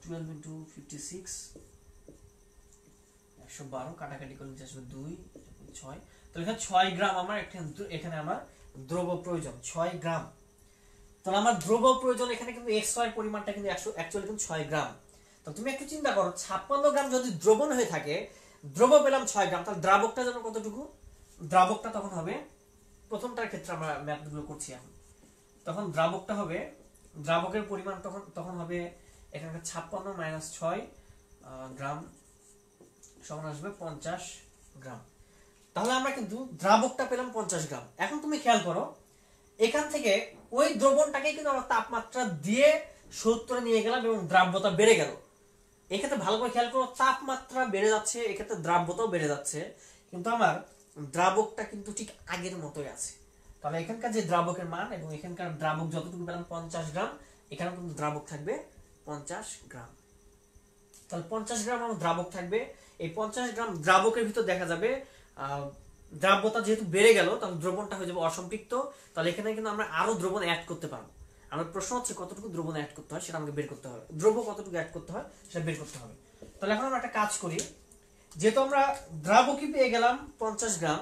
12 into 56, 112 কাটাকাটি করলে আসবে 2 6। তো এখানে 6 গ্রাম আমার এখানে আমার দ্রব্য প্রয়োজন 6 গ্রাম। তাহলে আমার দ্রব্য প্রয়োজন এখানে কিন্তু এক্স ওয়াই পরিমাণটা কিন্তু অ্যাকচুয়ালি কিন্তু 6 গ্রাম। তো তুমি একটু চিন্তা করো 56 গ্রাম যদি দ্রবণ হয়ে থাকে, দ্রব্য পেলাম 6 গ্রাম, তাহলে দ্রাবকটা যেন কতটুকু? দ্রাবকটা তখন হবে, প্রথমটার ক্ষেত্রে আমরা ম্যাথগুলো করছি এখন, তখন দ্রাবকটা হবে, দ্রাবকের পরিমাণ তখন হবে এখানে 56 মাইনাস 6 গ্রাম সমান আসবে 50 গ্রাম। তাহলে আমরা কিন্তু দ্রাবকটা পেলাম 50 গ্রাম। এখন তুমি খেয়াল করো এখান থেকে ওই দ্রবণটাকে কিন্তু আমরা তাপমাত্রা দিয়ে 70 নিয়ে গেলাম এবং দ্রাব্যতা বেড়ে গেল। এক্ষেত্রে ভালো করে খেয়াল করো, তাপমাত্রা বেড়ে যাচ্ছে, এক্ষেত্রে দ্রাব্যতাও বেড়ে যাচ্ছে, কিন্তু আমার দ্রাবকটা কিন্তু ঠিক আগের মতোই আছে। তাহলে এখানকার যে দ্রাবকের মান এবং এখানকার দ্রাবক যতটুকু পেলাম 50 গ্রাম, এখানে কিন্তু দ্রাবক থাকবে 50 গ্রাম। তাহলে 50 গ্রাম আমার দ্রাবক থাকবে। এই 50 গ্রাম দ্রাবকের ভিতর দেখা যাবে দ্রাব্যতা যেহেতু বেড়ে গেল, তাহলে দ্রবণটা হয়ে যাবে অসম্পৃক্ত। তাহলে এখানে কিন্তু আমরা আরো দ্রবণ অ্যাড করতে পারবো। আমার প্রশ্ন হচ্ছে কতটুকু দ্রবণ অ্যাড করতে হয় সেটা আমাকে বের করতে হবে, দ্রব্য কতটুকু অ্যাড করতে হয় সেটা বের করতে হবে। তাহলে এখন আমরা একটা কাজ করি, যেহেতু আমরা দ্রাবকই পেয়ে গেলাম 50 গ্রাম,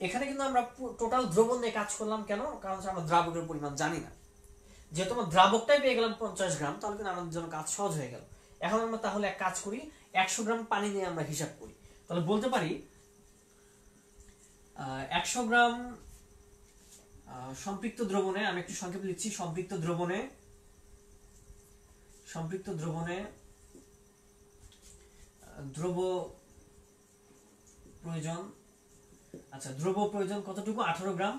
এখানে কিন্তু আমরা টোটাল দ্রবণ নিয়ে কাজ করলাম কেন? কারণ আমরা দ্রাবকের পরিমাণ জানি না। যেহেতু আমরা দ্রাবকটাই পেয়ে গেলাম 50 গ্রাম, তাহলে কিন্তু আমাদের জন্য কাজ সহজ হয়ে গেল। এখন আমরা তাহলে এক কাজ করি, 100 গ্রাম পানি নিয়ে আমরা হিসাব করি। তাহলে বলতে পারি 100 গ্রাম সম্পৃক্ত দ্রবণে, আমি একটু সংক্ষেপে লিখছি, সম্পৃক্ত দ্রবণে দ্রব প্রয়োজন, আচ্ছা দ্রব প্রয়োজন কতটুকু? 18 গ্রাম।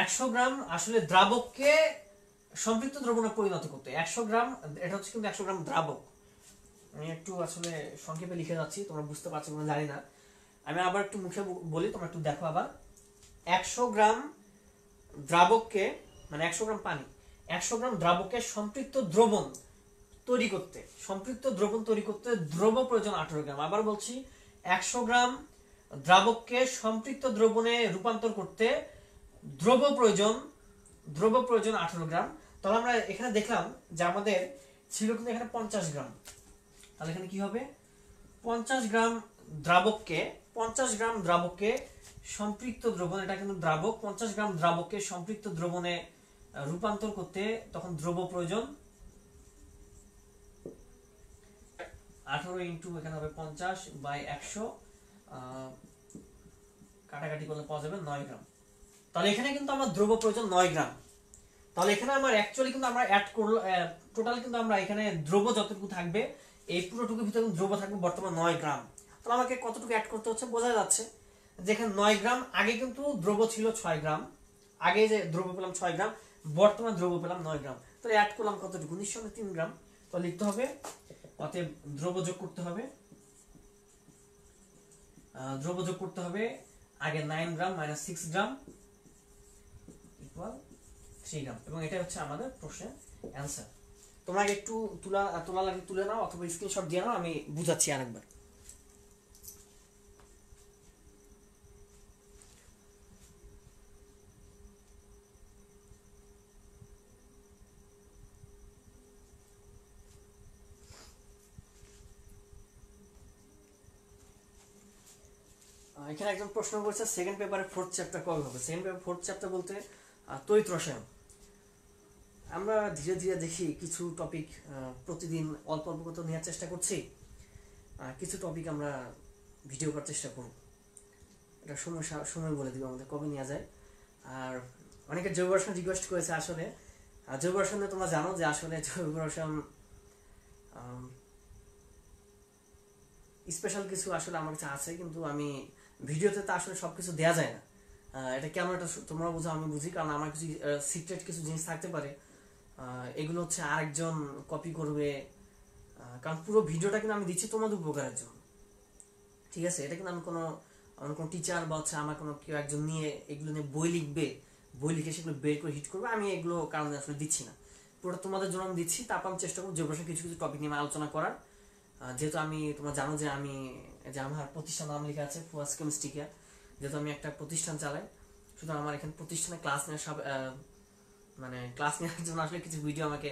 100 গ্রাম আসলে দ্রাবককে সম্পৃক্ত দ্রবণে পরিণত করতে 100 গ্রাম, এটা হচ্ছে কিন্তু 100 গ্রাম দ্রাবক। আমি একটু আসলে সংক্ষেপে লিখে যাচ্ছি, তোমরা বুঝতে পারছো কিনা জানি না, আমি আবার একটু মুখে বলি, তোমরা একটু দেখো আবার। 100 গ্রাম দ্রাবককে, মানে 100 গ্রাম পানি, 100 গ্রাম দ্রাবককে সম্পৃক্ত দ্রবণ তৈরি করতে দ্রব প্রয়োজন 18 গ্রাম। আবার বলছি, 100 গ্রাম দ্রাবককে সম্পৃক্ত দ্রবণে রূপান্তর করতে দ্রব প্রয়োজন 18 গ্রাম। তাহলে আমরা এখানে দেখলাম যে আমাদের ছিল কিন্তু এখানে 50 গ্রাম, তাহলে এখানে কি হবে? 50 গ্রাম দ্রাবককে সম্পৃক্ত দ্রবণ, এটা কিন্তু দ্রাবক, 50 গ্রাম দ্রাবককে সম্পৃক্ত দ্রবণে রূপান্তর করতে তখন দ্রব প্রয়োজন 18 ইন্টু এখানে হবে 50 বাই 100, কাটাকাটি করলে পাওয়া যাবে 9 গ্রাম। তাহলে এখানে কিন্তু আমার দ্রব প্রয়োজন 9 গ্রাম। তাহলে এখানে আমার অ্যাকচুয়ালি কিন্তু আমরা অ্যাড করলো, টোটাল কিন্তু আমরা এখানে দ্রব যতটুকু থাকবে, এই পুরোটুকুর ভিতরে দ্রব থাকবে বর্তমান 9 গ্রাম। তাহলে আমাকে কতটুকু অ্যাড করতে হচ্ছে বোঝা যাচ্ছে যে এখানে 9 গ্রাম, আগে কিন্তু দ্রব ছিল 6 গ্রাম, আগে যে দ্রব পেলাম 6 গ্রাম, বর্তমান দ্রব পেলাম 9 গ্রাম। তাহলে অ্যাড করলাম কতটুকু? নিঃসন্দেহে 3 গ্রাম। তো লিখতে হবে, অতএব দ্রব যোগ করতে হবে, আগে 9 গ্রাম মাইনাস 6 গ্রাম ইকুয়াল 3 গ্রাম, এবং এটা হচ্ছে আমাদের প্রশ্নের অ্যান্সার। তোমরা একটু তোলা লাগে তুলে নাও, অথবা স্ক্রিনশট দিয়ে নাও, আমি বুঝাচ্ছি আরেকবার। এখানে একজন প্রশ্ন করছে সেকেন্ড পেপারে 4th চ্যাপ্টার কবে হবে? সেকেন্ড পেপার 4th চ্যাপ্টার বলতে তড়িৎ রসায়ন। আমরা ধীরে ধীরে দেখি কিছু টপিক প্রতিদিন অল্প অল্প করে নেওয়ার চেষ্টা করছি, কিছু টপিক আমরা ভিডিও করার চেষ্টা করব, এটা সময় বলে দিব আমাদের কবে নেওয়া যায়। আর অনেকে জৈব রসায়ন রিকোয়েস্ট করেছে, আসলে জৈব রসায়নে তোমরা জানো যে আসলে জৈব রসায়ন স্পেশাল কিছু আসলে আমার কাছে আছে, কিন্তু আমি ভিডিওতে তো আসলে সবকিছু দেয়া যায় না। এটা কেমন, এটা তোমরা বুঝো আমি বুঝি, কারণ আমার কিছু সিক্রেট কিছু জিনিস থাকতে পারে, এগুলো হচ্ছে আরেকজন কপি করবে, কারণ পুরো ভিডিওটা কিন্তু আমি দিচ্ছি তোমাদের উপকারের জন্য, ঠিক আছে? এটা কিন্তু আমি কোনো টিচার বা হচ্ছে আমার কোনো কেউ একজন নিয়ে এগুলো নিয়ে বই লিখে সেগুলো বের করে হিট করবে, আমি এগুলো কারণে আসলে দিচ্ছি না, পুরোটা তোমাদের জন্য আমি দিচ্ছি। তারপর আমি চেষ্টা করবো জৈব রসায়ন কিছু কিছু টপিক নিয়ে আলোচনা করার, যেহেতু আমি তোমরা জানো যে আমার প্রতিষ্ঠান নাম লেখা আছে ফুয়াস কেমিস্ট্রি কেয়ার, যেহেতু আমি একটা প্রতিষ্ঠান চালাই, সুতরাং আমার এখানে প্রতিষ্ঠানে ক্লাস নেওয়ার ক্লাস নেওয়ার জন্য আসলে কিছু ভিডিও আমাকে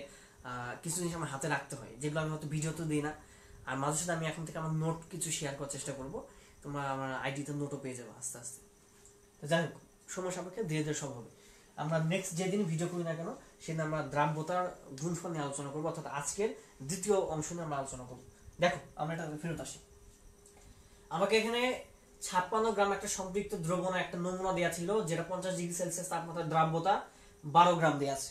কিছু জিনিস আমার হাতে রাখতে হয়, যেগুলো আমি হয়তো ভিডিও তো দিই না। আর মাঝে সাথে আমি এখন থেকে আমার নোট কিছু শেয়ার করার চেষ্টা করবো, তোমরা আমার আইডিতে নোটও পেয়ে যাবো আস্তে আস্তে। তো যাই হোক, সময় সাপেক্ষে ধীরে ধীরে সব হবে। আমরা নেক্সট যেদিন ভিডিও করি না কেন সেদিন আমরা দ্রাব্যতার গুণফল নিয়ে আলোচনা করবো, অর্থাৎ আজকের দ্বিতীয় অংশ নিয়ে আমরা আলোচনা করবো। দেখো আমরা এটা ফেরত আসি, আমাকে এখানে 56 গ্রাম একটা সম্পৃক্ত দ্রবণে একটা নমুনা দেওয়া ছিল, যেটা 50 ডিগ্রি সেলসিয়াস তাপমাত্রায় দ্রাব্যতা 12 গ্রাম দেওয়া আছে।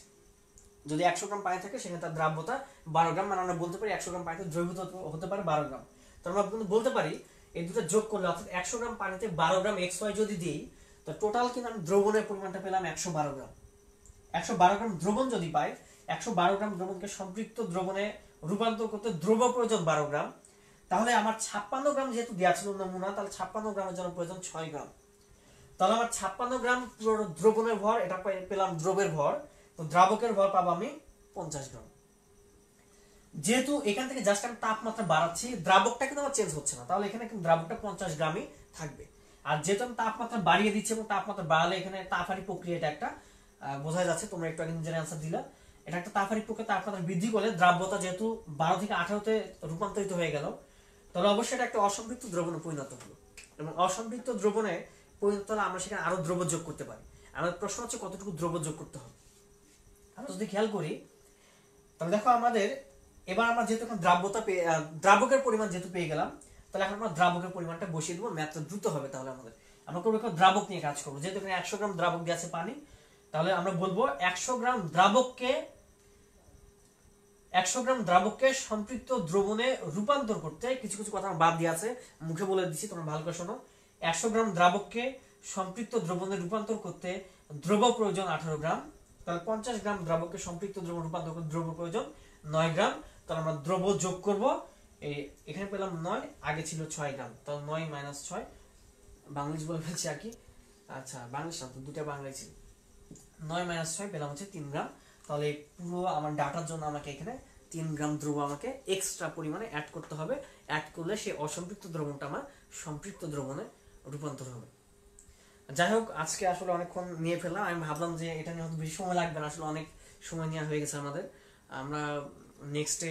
যদি 100 গ্রাম পানি থাকে সেখানে তার দ্রাব্যতা 12 গ্রাম, মানে আমরা বলতে পারি 100 গ্রাম পানিতে দ্রবীভূত হতে পারে 12 গ্রাম। তো আমরা কিন্তু বলতে পারি এই দুটো যোগ করলে, অর্থাৎ 100 গ্রাম পানিতে 12 গ্রাম XY যদি দিই, তো টোটাল কিন্তু আমি দ্রবণের পরিমাণটা পেলাম 112 গ্রাম। 112 গ্রাম দ্রবণ যদি পাই, 112 গ্রাম দ্রবণকে সম্পৃক্ত দ্রবণে রূপান্তর করতে দ্রব প্রয়োজন 12 গ্রাম। তাহলে আমার 56 গ্রাম যেহেতু দেওয়া ছিল নমুনা, তাহলে 56 গ্রামের জন্য প্রয়োজন 6 গ্রাম। তাহলে আমার 56 গ্রাম পুরো দ্রবণের ভর, এটা পেলাম দ্রবের ভর, তো দ্রাবকের ভর পাবো আমি 50 গ্রাম। যেহেতু এখান থেকে জাস্ট আমি তাপমাত্রা বাড়াচ্ছি, দ্রাবকটা কিন্তু আমার চেঞ্জ হচ্ছে না, তাহলে এখানে কিন্তু দ্রাবকটা 50 গ্রামই থাকবে। আর যেহেতু আমি তাপমাত্রা বাড়িয়ে দিচ্ছি, এবং তাপমাত্রা বাড়ালে এখানে তাপহারি প্রক্রিয়া, এটা একটা বোঝা যাচ্ছে, তোমরা একটু আগে নিজের অ্যান্সার দিলা, এটা একটা তাপহারি প্রক্রিয়া। তাপমাত্রা বৃদ্ধি করলে দ্রাব্যতা যেহেতু 12 থেকে 18তে রূপান্তরিত হয়ে গেল, তাহলে অবশ্যই এটা একটা অসম্পৃক্ত দ্রবণে পরিণত হলো, এবং অসম্পৃক্ত দ্রবণে পরিণত হলে আমরা সেখানে আরো দ্রব্য যোগ করতে পারি। আমাদের প্রশ্ন হচ্ছে কতটুকু দ্রব্য যোগ করতে হবে। আমরা যদি খেয়াল করি, তাহলে দেখো আমাদের এবার আমরা যেহেতু দ্রাব্যতা দ্রাবকের পরিমাণ যেহেতু পেয়ে গেলাম, তাহলে এখন আমরা দ্রাবকের পরিমাণটা বসিয়ে দেবো, ম্যাথটা দ্রুত হবে। তাহলে আমরা করবো দ্রাবক নিয়ে কাজ করবো। যেহেতু এখানে 100 গ্রাম দ্রাবক দিয়ে আছে পানি, তাহলে আমরা বলবো 100 গ্রাম দ্রাবককে সম্পৃক্ত দ্রবণে রূপান্তর করতে, কিছু কিছু কথা বাদ দিয়ে আছে, মুখে বলে দিচ্ছি, তোমরা ভালো করে শোনো। 100 গ্রাম দ্রাবককে সম্পৃক্ত দ্রবণে রূপান্তর করতে দ্রব প্রয়োজন 18 গ্রাম। তাহলে 50 গ্রাম দ্রাবককে সম্পৃক্ত দ্রবণ রূপান্তর করতে দ্রব প্রয়োজন 9 গ্রাম। তাহলে আমরা দ্রব যোগ করব, এখানে পেলাম 9, আগে ছিল 6 গ্রাম। তাহলে 9 - 6, বাংলিশ বলে ফেলছি আর কি। আচ্ছা, বাংলিশ না তো, দুটো বাংলায় ছিল। 9 - 6 পেলাম হচ্ছে 3 গ্রাম। তাহলে পুরো আমার ডাটার জন্য আমাকে এখানে 3 গ্রাম দ্রব আমাকে এক্সট্রা পরিমাণে অ্যাড করতে হবে। অ্যাড করলে সেই অসম্পৃক্ত দ্রবণটা আমার সম্পৃক্ত দ্রবণে রূপান্তর হবে। যাই হোক, আজকে আসলে অনেকক্ষণ নিয়ে ফেললাম। আমি ভাবলাম যে এটা নিয়ে হয়তো বেশি সময় লাগবে না, আসলে অনেক সময় নেওয়া হয়ে গেছে আমাদের। আমরা নেক্সটে